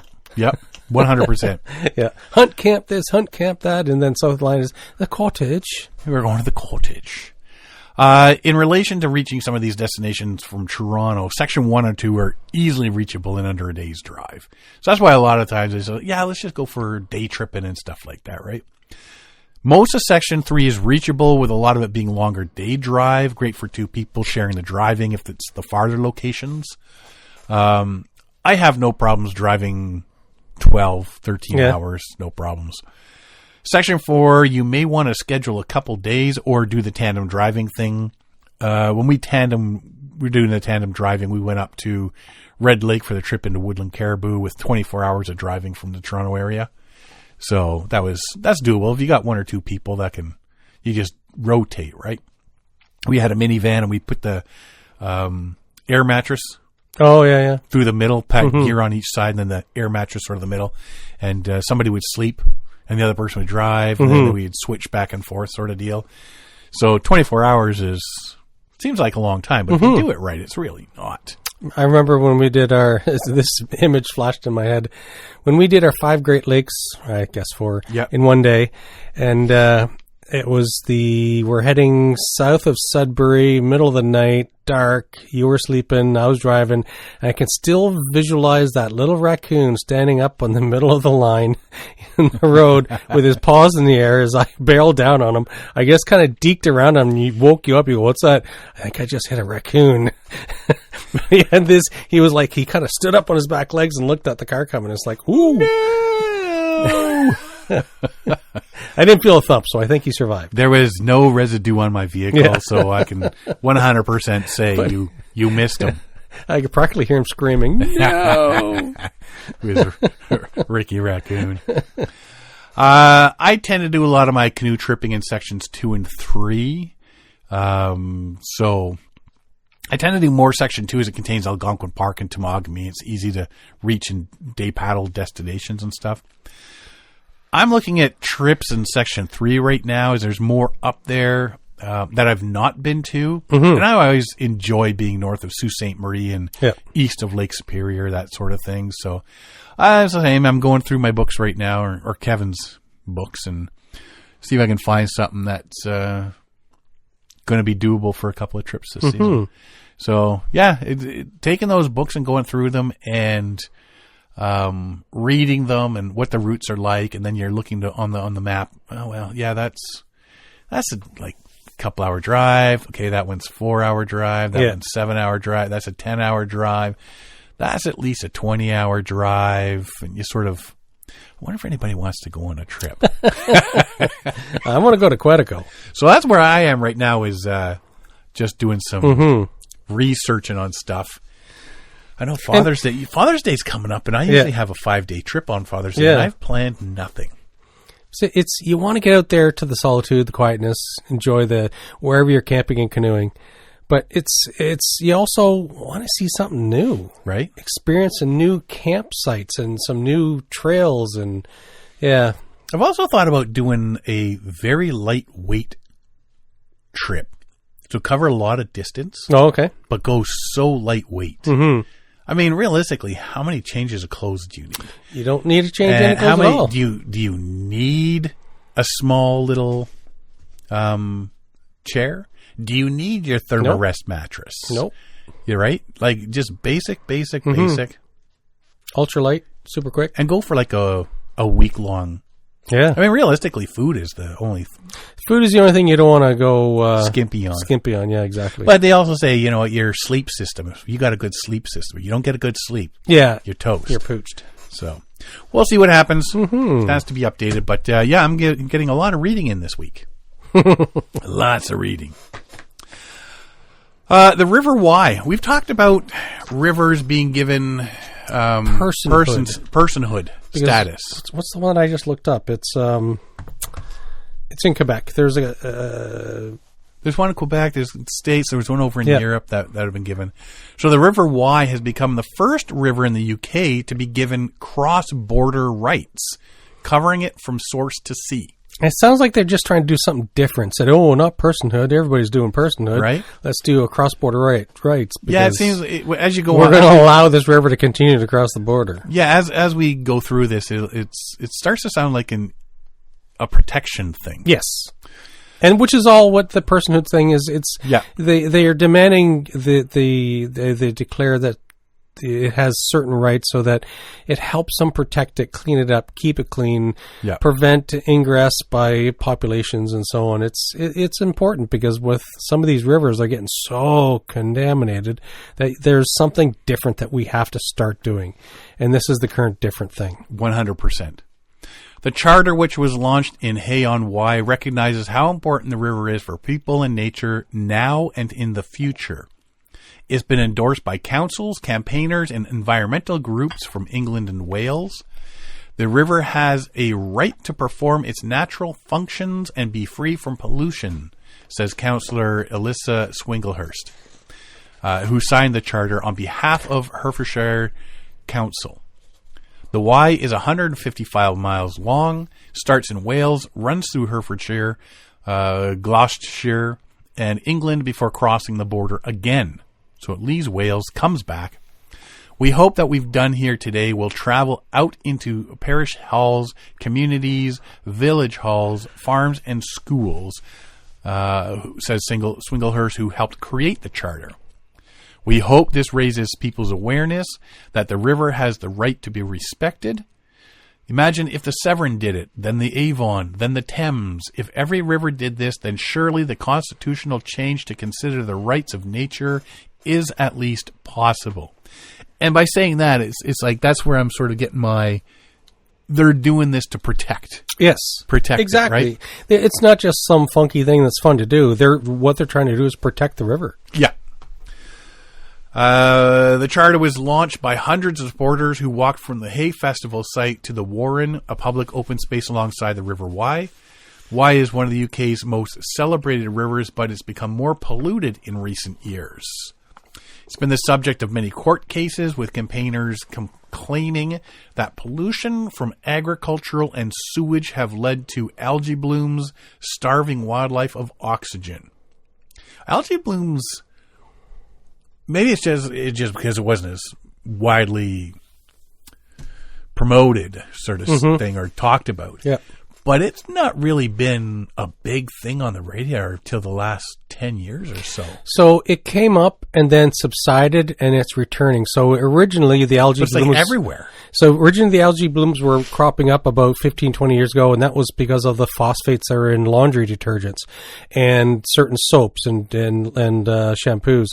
S1: 100%.
S2: Yeah. Hunt camp this, hunt camp that, and then south line is the cottage.
S1: We're going to the cottage. In relation to reaching some of these destinations from Toronto, section 1 and 2 are easily reachable in under a day's drive. So that's why a lot of times they say, yeah, let's just go for day tripping and stuff like that, right? Most of section 3 is reachable, with a lot of it being longer day drive, great for 2 people sharing the driving if it's the farther locations. I have no problems driving 12, 13 hours, no problems. Section 4, you may want to schedule a couple days or do the tandem driving thing. When we're doing the tandem driving, we went up to Red Lake for the trip into Woodland Caribou with 24 hours of driving from the Toronto area. So that's doable. If you got 1 or 2 people, you just rotate, right? we had a minivan and we put the air mattress
S2: Oh, yeah.
S1: through the middle, pack gear on each side, and then the air mattress sort of the middle. And somebody would sleep, and the other person would drive, and then we'd switch back and forth sort of deal. So 24 hours seems like a long time, but if you do it right, it's really not.
S2: I remember when we did this image flashed in my head, when we did our 5 Great Lakes, I guess 4, in one day, and it was we're heading south of Sudbury, middle of the night, dark, you were sleeping, I was driving, and I can still visualize that little raccoon standing up on the middle of the line in the road with his paws in the air as I barreled down on him. I guess kind of deked around him, and he woke you up, you go, what's that? I think I just hit a raccoon. He had this, he was like, he kind of stood up on his back legs and looked at the car coming. It's like, ooh. No! I didn't feel a thump, so I think he survived.
S1: There was no residue on my vehicle, so I can 100% say you missed him.
S2: I could practically hear him screaming, no!
S1: It was Ricky Raccoon. I tend to do a lot of my canoe tripping in sections 2 and 3. So I tend to do more section 2 as it contains Algonquin Park and Temagami. It's easy to reach in day paddle destinations and stuff. I'm looking at trips in section 3 right now, as there's more up there that I've not been to. And I always enjoy being north of Sault Ste. Marie and east of Lake Superior, that sort of thing. So as I say, I'm going through my books right now, or Kevin's books, and see if I can find something that's going to be doable for a couple of trips this season. So yeah, taking those books and going through them and reading them and what the routes are like, and then you're looking on the map. Oh well, yeah, that's like couple hour drive. Okay, that one's 4-hour drive. That one's 7-hour drive. That's a 10-hour drive. That's at least a 20-hour drive. And you sort of, I wonder if anybody wants to go on a trip.
S2: I want to go to Quetico.
S1: So that's where I am right now, is just doing some researching on stuff. I know Father's Day's coming up, and I usually have a 5-day trip on Father's Day, and I've planned nothing.
S2: So you want to get out there to the solitude, the quietness, enjoy wherever you're camping and canoeing, but you also want to see something new,
S1: right?
S2: Experience some new campsites and some new trails, and I've
S1: also thought about doing a very lightweight trip to cover a lot of distance.
S2: Oh, okay,
S1: but go so lightweight. I mean, realistically, how many changes of clothes do you need?
S2: You don't need to change any clothes at all.
S1: Do you need a small little chair? Do you need your thermarest mattress?
S2: Nope.
S1: You're right? Like, just basic.
S2: Ultralight, super quick.
S1: And go for like a week-long.
S2: Yeah.
S1: I mean, realistically, food is the only...
S2: Food is the only thing you don't want to go...
S1: skimpy on,
S2: yeah, exactly.
S1: But they also say, your sleep system, if you got a good sleep system, you don't get a good sleep, you're toast.
S2: You're pooched.
S1: So, we'll see what happens. It has to be updated. But, I'm getting a lot of reading in this week. Lots of reading. The River Wye. We've talked about rivers being given... personhood status.
S2: What's the one I just looked up? It's in Quebec. There's
S1: there's one in Quebec. There's States. There was one over in Europe that have been given. So the River Wye has become the first river in the UK to be given cross-border rights, covering it from source to sea.
S2: It sounds like they're just trying to do something different. Said, not personhood. Everybody's doing personhood. Right. Let's do a cross-border rights.
S1: Yeah, it seems as you go
S2: we're going to allow this river to continue to cross the border.
S1: Yeah, as we go through this, it starts to sound like a protection thing.
S2: Yes. And which is all what the personhood thing is. They are demanding they declare that it has certain rights so that it helps them protect it, clean it up, keep it clean, prevent ingress by populations and so on. It's important because with some of these rivers are getting so contaminated that there's something different that we have to start doing. And this is the current different thing.
S1: 100%. The charter, which was launched in Hay-on-Wye, recognizes how important the river is for people and nature now and in the future. It's been endorsed by councils, campaigners, and environmental groups from England and Wales. The river has a right to perform its natural functions and be free from pollution, says Councillor Alyssa Swinglehurst, who signed the charter on behalf of Herefordshire Council. The Wye is 155 miles long, starts in Wales, runs through Herefordshire, Gloucestershire, and England before crossing the border again. So it leaves Wales, comes back. We hope that we've done here today will travel out into parish halls, communities, village halls, farms, and schools, says Swinglehurst, who helped create the charter. We hope this raises people's awareness that the river has the right to be respected. Imagine if the Severn did it, then the Avon, then the Thames. If every river did this, then surely the constitutional change to consider the rights of nature is at least possible. And by saying that, it's like that's where I'm sort of getting they're doing this to protect.
S2: Yes.
S1: Protect
S2: exactly.
S1: It, right?
S2: It's not just some funky thing that's fun to do. What they're trying to do is protect the river.
S1: Yeah. The charter was launched by hundreds of supporters who walked from the Hay Festival site to the Warren, a public open space alongside the River Wye. Wye is one of the UK's most celebrated rivers, but it's become more polluted in recent years. It's been the subject of many court cases, with campaigners claiming that pollution from agricultural and sewage have led to algae blooms, starving wildlife of oxygen. Algae blooms, maybe it's just because it wasn't as widely promoted sort of thing or talked about.
S2: Yeah.
S1: But it's not really been a big thing on the radar till the last 10 years or so.
S2: So it came up and then subsided, and it's returning. So originally the algae
S1: It's
S2: blooms
S1: like everywhere.
S2: So originally the algae blooms were cropping up about 15, 20 years ago, and that was because of the phosphates that are in laundry detergents and certain soaps and shampoos.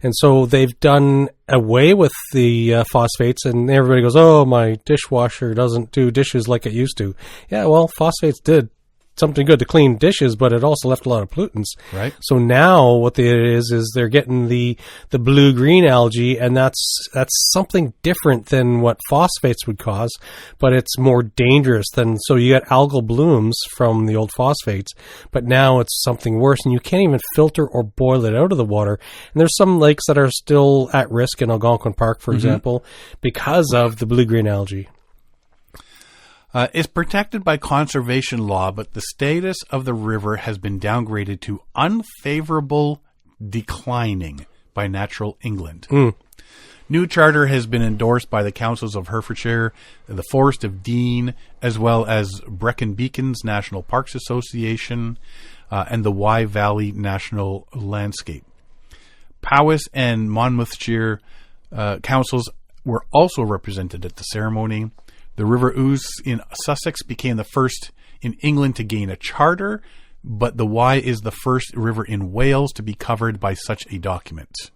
S2: And so they've done away with the phosphates, and everybody goes, oh, my dishwasher doesn't do dishes like it used to. Yeah, well, phosphates did something good to clean dishes, but it also left a lot of pollutants.
S1: Right.
S2: So now what it is they're getting the blue-green algae, and that's something different than what phosphates would cause, but it's more dangerous than, so you get algal blooms from the old phosphates, but now it's something worse, and you can't even filter or boil it out of the water. And there's some lakes that are still at risk in Algonquin Park, for example, because of the blue-green algae.
S1: It's protected by conservation law, but the status of the river has been downgraded to unfavorable declining by Natural England. New charter has been endorsed by the councils of Herefordshire, the Forest of Dean, as well as Brecon Beacons National Parks Association, and the Wye Valley National Landscape. Powys and Monmouthshire councils were also represented at the ceremony. The River Ouse in Sussex became the first in England to gain a charter, but the Wye is the first river in Wales to be covered by such a document.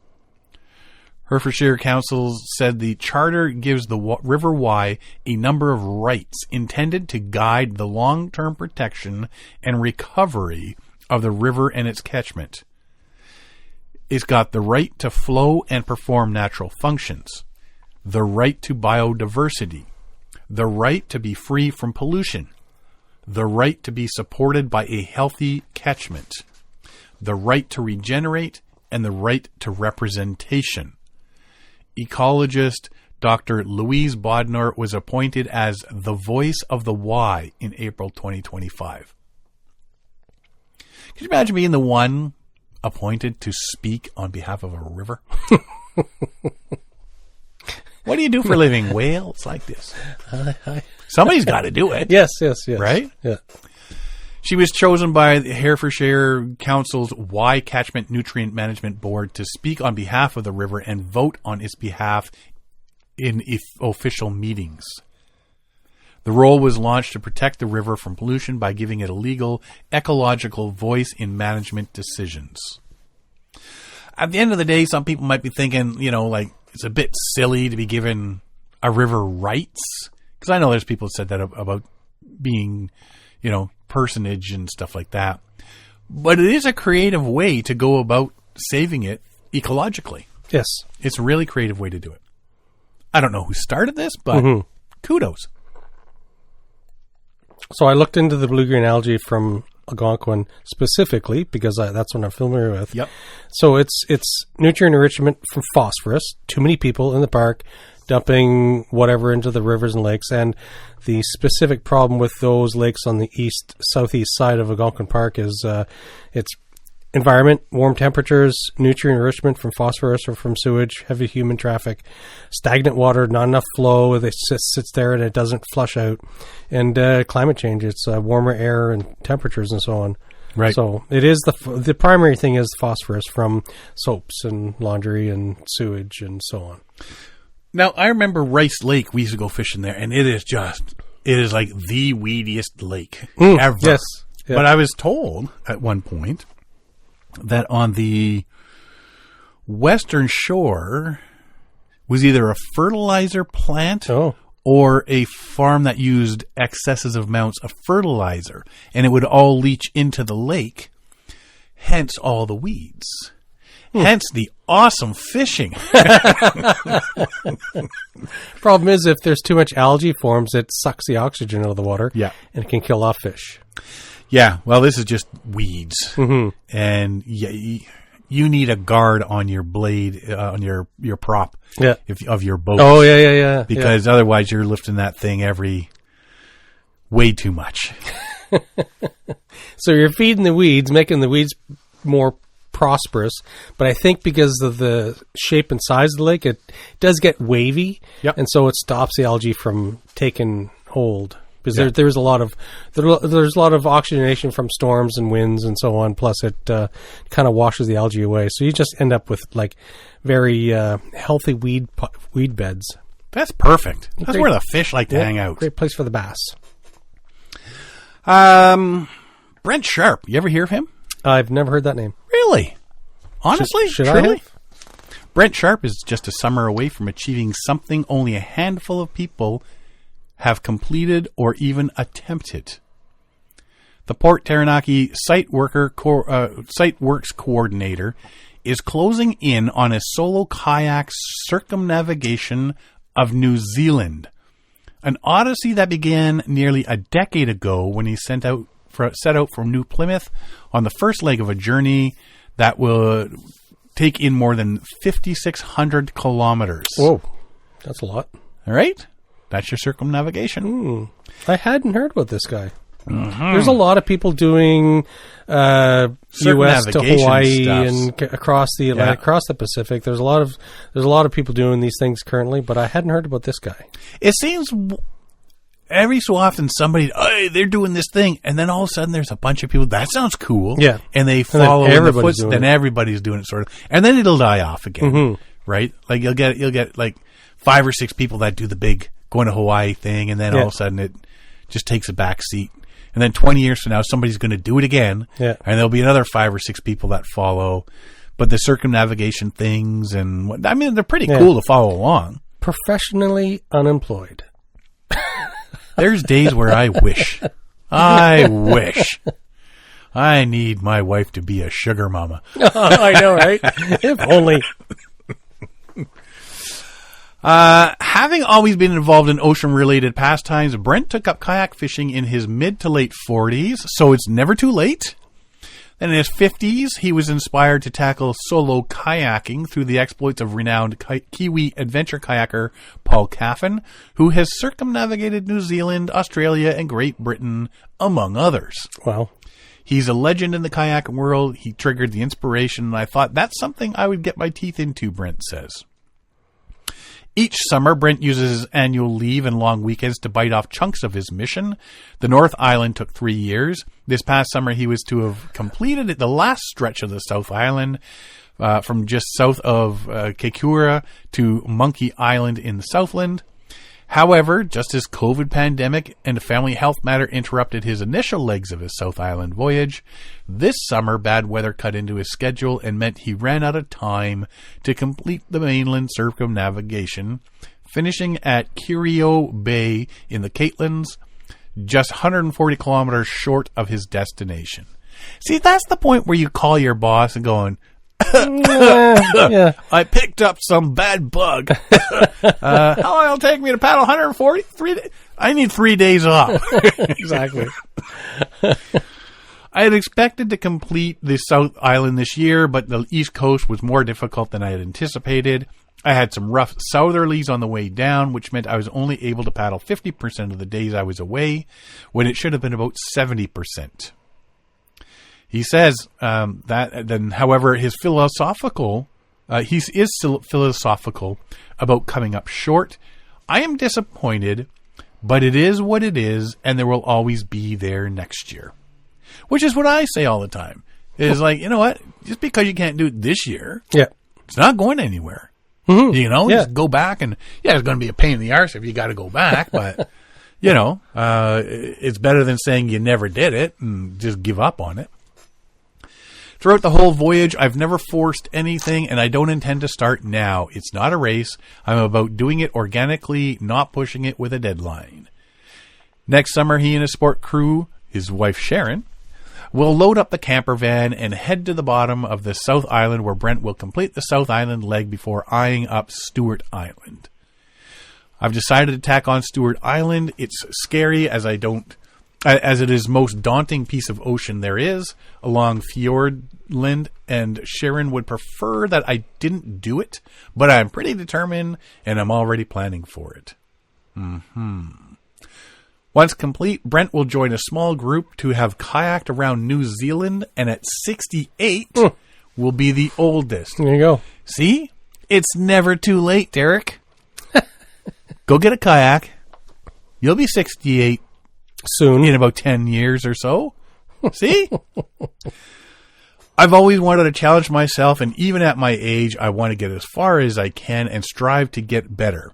S1: Herefordshire Council said the charter gives the River Wye a number of rights intended to guide the long-term protection and recovery of the river and its catchment. It's got the right to flow and perform natural functions, the right to biodiversity, the right to be free from pollution, the right to be supported by a healthy catchment, the right to regenerate, and the right to representation. Ecologist Dr. Louise Bodnar was appointed as the voice of the Wye in April 2025. Can you imagine being the one appointed to speak on behalf of a river? What do you do for a living? Well, it's like this. Somebody's got to do it.
S2: Yes.
S1: Right?
S2: Yeah.
S1: She was chosen by the Herefordshire Council's Wye Catchment Nutrient Management Board to speak on behalf of the river and vote on its behalf in official meetings. The role was launched to protect the river from pollution by giving it a legal, ecological voice in management decisions. At the end of the day, some people might be thinking, like, it's a bit silly to be given a river rights. Because I know there's people that said that about being, personage and stuff like that. But it is a creative way to go about saving it ecologically.
S2: Yes.
S1: It's a really creative way to do it. I don't know who started this, but kudos.
S2: So I looked into the blue-green algae from Algonquin specifically, because that's what I'm familiar with.
S1: Yep.
S2: So it's nutrient enrichment from phosphorus. Too many people in the park dumping whatever into the rivers and lakes, and the specific problem with those lakes on the southeast side of Algonquin Park is it's environment, warm temperatures, nutrient enrichment from phosphorus or from sewage, heavy human traffic, stagnant water, not enough flow. It sits there and it doesn't flush out. And climate change, it's warmer air and temperatures and so on.
S1: Right.
S2: So it is the primary thing is phosphorus from soaps and laundry and sewage and so on.
S1: Now, I remember Rice Lake. We used to go fishing there, and it is like the weediest lake ever.
S2: Yes. Yeah.
S1: But I was told at one point that on the western shore was either a fertilizer plant or a farm that used excessive amounts of fertilizer, and it would all leach into the lake, hence all the weeds. Hence the awesome fishing.
S2: Problem is, if there's too much algae forms, it sucks the oxygen out of the water.
S1: Yeah.
S2: And it can kill off fish.
S1: Yeah, well, this is just weeds.
S2: Mm-hmm.
S1: And you need a guard on your blade, on your prop of your boat.
S2: Oh, yeah.
S1: Because otherwise you're lifting that thing way too much.
S2: So you're feeding the weeds, making the weeds more prosperous, but I think because of the shape and size of the lake, it does get wavy, and so it stops the algae from taking hold. Because there's a lot of oxygenation from storms and winds and so on. Plus, it kind of washes the algae away, so you just end up with like very healthy weed beds.
S1: That's perfect. That's where the fish like to hang out.
S2: Great place for the bass.
S1: Brent Sharp. You ever hear of him?
S2: I've never heard that name.
S1: Really? Honestly?
S2: Should
S1: truly?
S2: I have?
S1: Brent Sharp is just a summer away from achieving something only a handful of people have completed or even attempted. The Port Taranaki site works coordinator is closing in on a solo kayak circumnavigation of New Zealand, an odyssey that began nearly a decade ago when he set out from New Plymouth on the first leg of a journey that will take in more than 5,600 kilometers.
S2: Whoa, that's a lot.
S1: All right? That's your circumnavigation.
S2: I hadn't heard about this guy. Mm-hmm. There's a lot of people doing U.S. to Hawaii stuffs. And across the Atlantic, across the Pacific. There's a lot of people doing these things currently, but I hadn't heard about this guy.
S1: It seems every so often somebody, they're doing this thing, and then all of a sudden there's a bunch of people, that sounds cool.
S2: Yeah.
S1: And they follow in the footsteps, then everybody's doing it sort of. And then it'll die off again. Right? Like you'll get like 5 or 6 people that do the big going to Hawaii thing, and then all of a sudden it just takes a back seat. And then 20 years from now, somebody's going to do it again, and there'll be another 5 or 6 people that follow. But the circumnavigation things, and I mean, they're pretty cool to follow along.
S2: Professionally unemployed.
S1: There's days where I wish I need my wife to be a sugar mama.
S2: I know, right? If only.
S1: Having always been involved in ocean-related pastimes, Brent took up kayak fishing in his mid to late 40s, so it's never too late. Then in his 50s, he was inspired to tackle solo kayaking through the exploits of renowned Kiwi adventure kayaker Paul Caffin, who has circumnavigated New Zealand, Australia, and Great Britain, among others.
S2: Wow.
S1: He's a legend in the kayak world. He triggered the inspiration, and I thought that's something I would get my teeth into, Brent says. Each summer, Brent uses his annual leave and long weekends to bite off chunks of his mission. The North Island took 3 years. This past summer, he was to have completed the last stretch of the South Island, from just south of Keikura to Monkey Island in the Southland. However, just as COVID pandemic and a family health matter interrupted his initial legs of his South Island voyage, this summer bad weather cut into his schedule and meant he ran out of time to complete the mainland circumnavigation, finishing at Curio Bay in the Caitlin's, just 140 kilometers short of his destination. See, that's the point where you call your boss and going, I picked up some bad bug. How long it'll take me to paddle 140? I need 3 days off.
S2: Exactly.
S1: I had expected to complete the South Island this year, but the East Coast was more difficult than I had anticipated. I had some rough southerlies on the way down, which meant I was only able to paddle 50% of the days I was away, when it should have been about 70%. He says that then, however, he is philosophical about coming up short. I am disappointed, but it is what it is, and there will always be there next year. Which is what I say all the time. It's like, you know what? Just because you can't do it this year, it's not going anywhere. Mm-hmm. You know, just go back and, it's going to be a pain in the arse if you got to go back, but, it's better than saying you never did it and just give up on it. Throughout the whole voyage, I've never forced anything, and I don't intend to start now. It's not a race. I'm about doing it organically, not pushing it with a deadline. Next summer, he and his sport crew, his wife Sharon, will load up the camper van and head to the bottom of the South Island, where Brent will complete the South Island leg before eyeing up Stewart Island. I've decided to tack on Stewart Island. It's scary as it is most daunting piece of ocean there is along Fjordland, and Sharon would prefer that I didn't do it, but I'm pretty determined and I'm already planning for it. Once complete, Brent will join a small group to have kayaked around New Zealand, and at 68 will be the oldest.
S2: There you go.
S1: See? It's never too late, Derek. Go get a kayak. You'll be 68
S2: soon,
S1: in about 10 years or so. See? I've always wanted to challenge myself, and even at my age, I want to get as far as I can and strive to get better.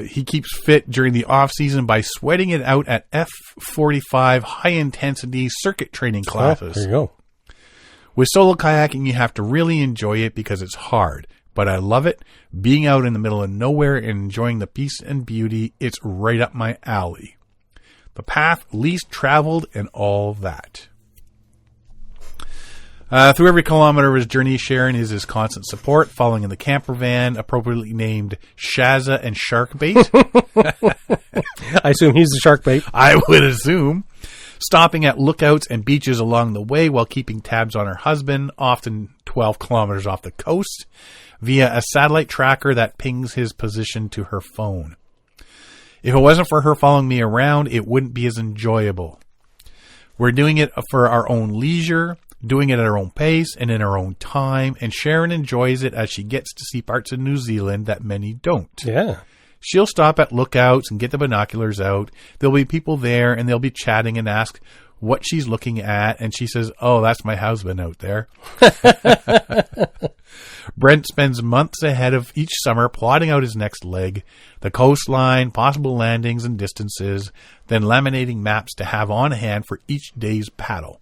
S1: He keeps fit during the off season by sweating it out at F45 high intensity circuit training classes.
S2: There you go.
S1: With solo kayaking, you have to really enjoy it because it's hard, but I love it. Being out in the middle of nowhere and enjoying the peace and beauty, it's right up my alley. The path least traveled and all that. Through every kilometer of his journey, Sharon is his constant support, following in the camper van, appropriately named Shazza and Sharkbait.
S2: I assume he's the sharkbait.
S1: I would assume. Stopping at lookouts and beaches along the way while keeping tabs on her husband, often 12 kilometers off the coast, via a satellite tracker that pings his position to her phone. If it wasn't for her following me around, it wouldn't be as enjoyable. We're doing it for our own leisure, doing it at our own pace and in our own time, and Sharon enjoys it as she gets to see parts of New Zealand that many don't.
S2: Yeah.
S1: She'll stop at lookouts and get the binoculars out. There'll be people there, and they'll be chatting and ask what she's looking at, and she says, "Oh, that's my husband out there." Brent spends months ahead of each summer plotting out his next leg, the coastline, possible landings and distances, then laminating maps to have on hand for each day's paddle.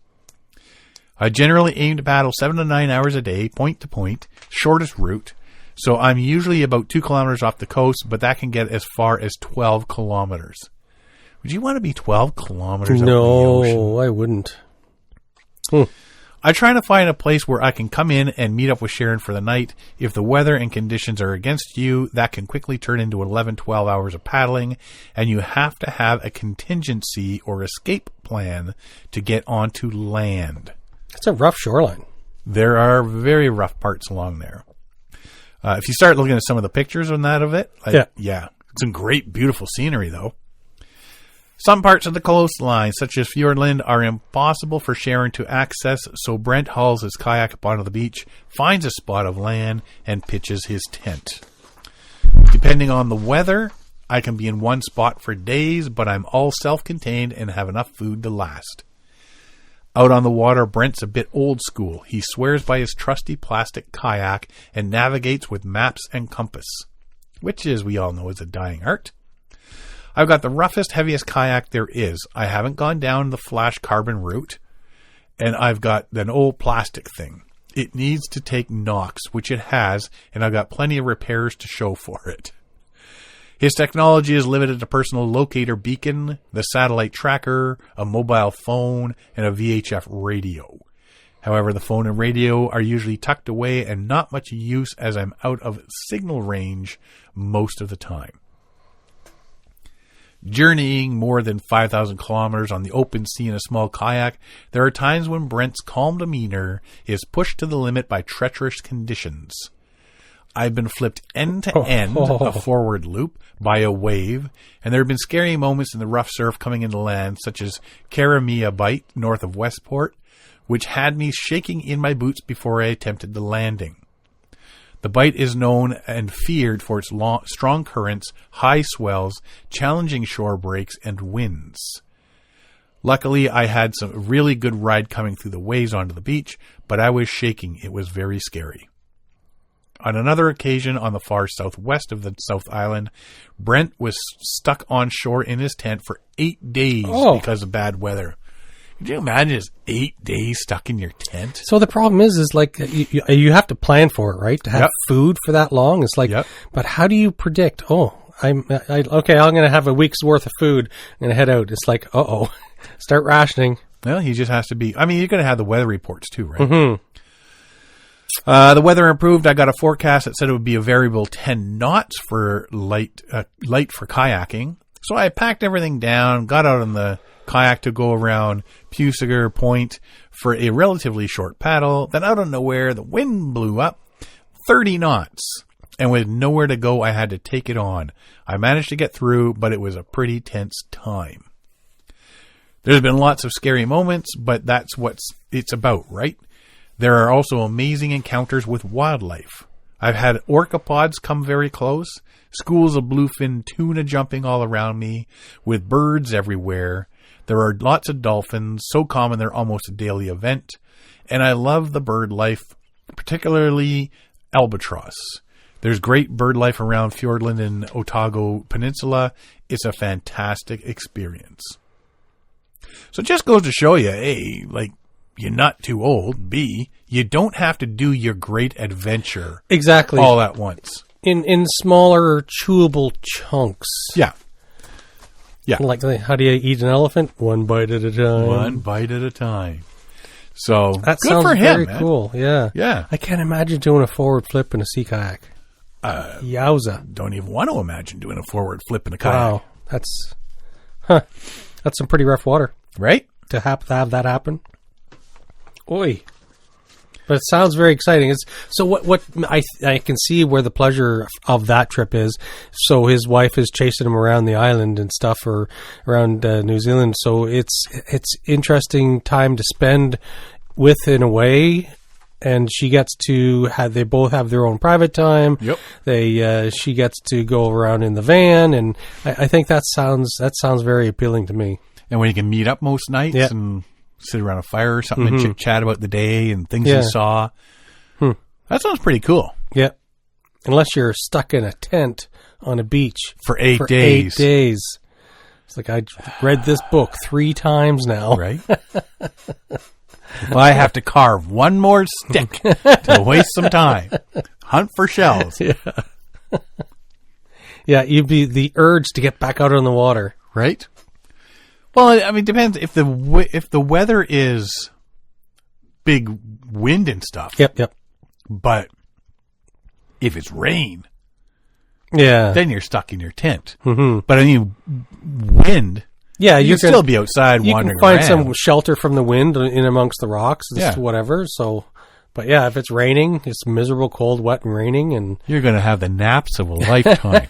S1: I generally aim to paddle 7 to 9 hours a day, point to point, shortest route. So I'm usually about 2 kilometers off the coast, but that can get as far as 12 kilometers. Would you want to be 12 kilometers out in the ocean?
S2: No, I wouldn't.
S1: I try to find a place where I can come in and meet up with Sharon for the night. If the weather and conditions are against you, that can quickly turn into 11, 12 hours of paddling, and you have to have a contingency or escape plan to get onto land.
S2: It's a rough shoreline.
S1: There are very rough parts along there. If you start looking at some of the pictures on that of it, some great, beautiful scenery, though. Some parts of the coastline, such as Fjordland, are impossible for Sharon to access, so Brent hauls his kayak up onto the beach, finds a spot of land, and pitches his tent. Depending on the weather, I can be in one spot for days, but I'm all self-contained and have enough food to last. Out on the water, Brent's a bit old school. He swears by his trusty plastic kayak and navigates with maps and compass, which, as we all know, is a dying art. I've got the roughest, heaviest kayak there is. I haven't gone down the flash carbon route, and I've got an old plastic thing. It needs to take knocks, which it has, and I've got plenty of repairs to show for it. His technology is limited to personal locator beacon, the satellite tracker, a mobile phone, and a VHF radio. However, the phone and radio are usually tucked away and not much use as I'm out of signal range most of the time. Journeying more than 5,000 kilometers on the open sea in a small kayak, there are times when Brent's calm demeanor is pushed to the limit by treacherous conditions. I've been flipped end to end, a forward loop, by a wave, and there have been scary moments in the rough surf coming into land, such as Karamia Bight, north of Westport, which had me shaking in my boots before I attempted the landing. The bight is known and feared for its strong currents, high swells, challenging shore breaks, and winds. Luckily, I had some really good ride coming through the waves onto the beach, but I was shaking. It was very scary. On another occasion, on the far southwest of the South Island, Brent was stuck on shore in his tent for 8 days because of bad weather. Could you imagine just 8 days stuck in your tent?
S2: So the problem is like you have to plan for it, right? To have food for that long. It's like, but how do you predict? I'm going to have a week's worth of food. I'm going to head out. It's like, start rationing.
S1: Well, he just has to be. I mean, you're going to have the weather reports too, right? Mm-hmm. The weather improved. I got a forecast that said it would be a variable 10 knots for light for kayaking. So I packed everything down, got out on the kayak to go around Pusiger Point for a relatively short paddle. Then out of nowhere, the wind blew up 30 knots. And with nowhere to go, I had to take it on. I managed to get through, but it was a pretty tense time. There's been lots of scary moments, but that's what it's about, right? There are also amazing encounters with wildlife. I've had orcapods come very close, schools of bluefin tuna jumping all around me, with birds everywhere. There are lots of dolphins, so common they're almost a daily event. And I love the bird life, particularly albatross. There's great bird life around Fiordland and Otago Peninsula. It's a fantastic experience. So it just goes to show you, A, like, you're not too old. B, you don't have to do your great adventure all at once.
S2: In smaller, chewable chunks.
S1: Yeah. Yeah.
S2: Like, how do you eat an elephant? One bite at a time.
S1: One bite at a time. So,
S2: that
S1: good
S2: sounds
S1: for him,
S2: very
S1: man.
S2: Cool. Yeah.
S1: Yeah.
S2: I can't imagine doing a forward flip in a sea kayak. Yowza.
S1: Don't even want to imagine doing a forward flip in a kayak.
S2: Wow. That's some pretty rough water.
S1: Right?
S2: To have that happen. Oy. But it sounds very exciting. So what I can see where the pleasure of that trip is. So his wife is chasing him around the island and stuff, or around New Zealand. So it's interesting time to spend with in a way. And she gets to they both have their own private time.
S1: Yep.
S2: She gets to go around in the van, and I think that sounds very appealing to me.
S1: And when you can meet up most nights and sit around a fire or something and chit-chat about the day and things you saw. That sounds pretty cool.
S2: Yeah. Unless you're stuck in a tent on a beach
S1: for 8 days.
S2: 8 days. It's like, I read this book 3 times now.
S1: Right? If I have to carve one more stick to waste some time, hunt for shells.
S2: Yeah, you'd be the urge to get back out on the water.
S1: Right? Well, I mean, it depends. If the weather is big wind and stuff.
S2: Yep.
S1: But if it's rain,
S2: then
S1: you're stuck in your tent. Mm-hmm. But I mean, wind.
S2: Yeah,
S1: you can still be outside wandering around. You
S2: can find some shelter from the wind in amongst the rocks, whatever. So, but yeah, if it's raining, it's miserable, cold, wet, and raining, and
S1: you're going to have the naps of a lifetime.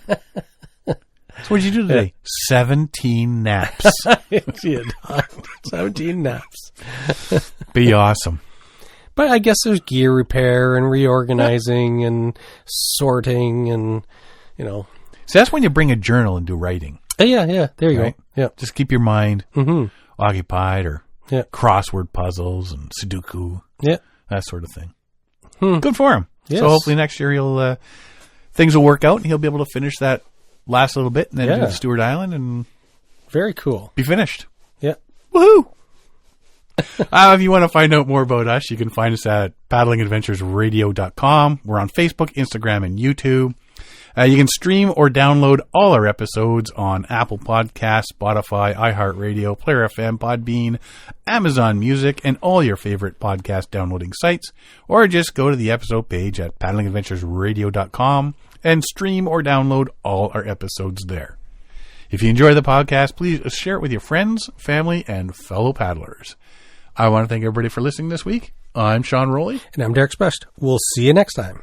S1: So what did you do today? 17 naps.
S2: 17 naps.
S1: Be awesome.
S2: But I guess there's gear repair and reorganizing and sorting and, So
S1: that's when you bring a journal and do writing.
S2: Yeah. There you go. Yeah.
S1: Just keep your mind occupied, or crossword puzzles and Sudoku.
S2: Yeah.
S1: That sort of thing. Good for him.
S2: Yes.
S1: So hopefully next year things will work out and he'll be able to finish that last little bit and then do the Stewart Island and
S2: very cool.
S1: Be finished.
S2: Yeah.
S1: Woohoo! If you want to find out more about us, you can find us at paddlingadventuresradio.com. We're on Facebook, Instagram, and YouTube. You can stream or download all our episodes on Apple Podcasts, Spotify, iHeartRadio, Player FM, Podbean, Amazon Music, and all your favorite podcast downloading sites. Or just go to the episode page at paddlingadventuresradio.com and stream or download all our episodes there. If you enjoy the podcast, please share it with your friends, family, and fellow paddlers. I want to thank everybody for listening this week. I'm Sean Rowley.
S2: And I'm Derek Sprest. We'll see you next time.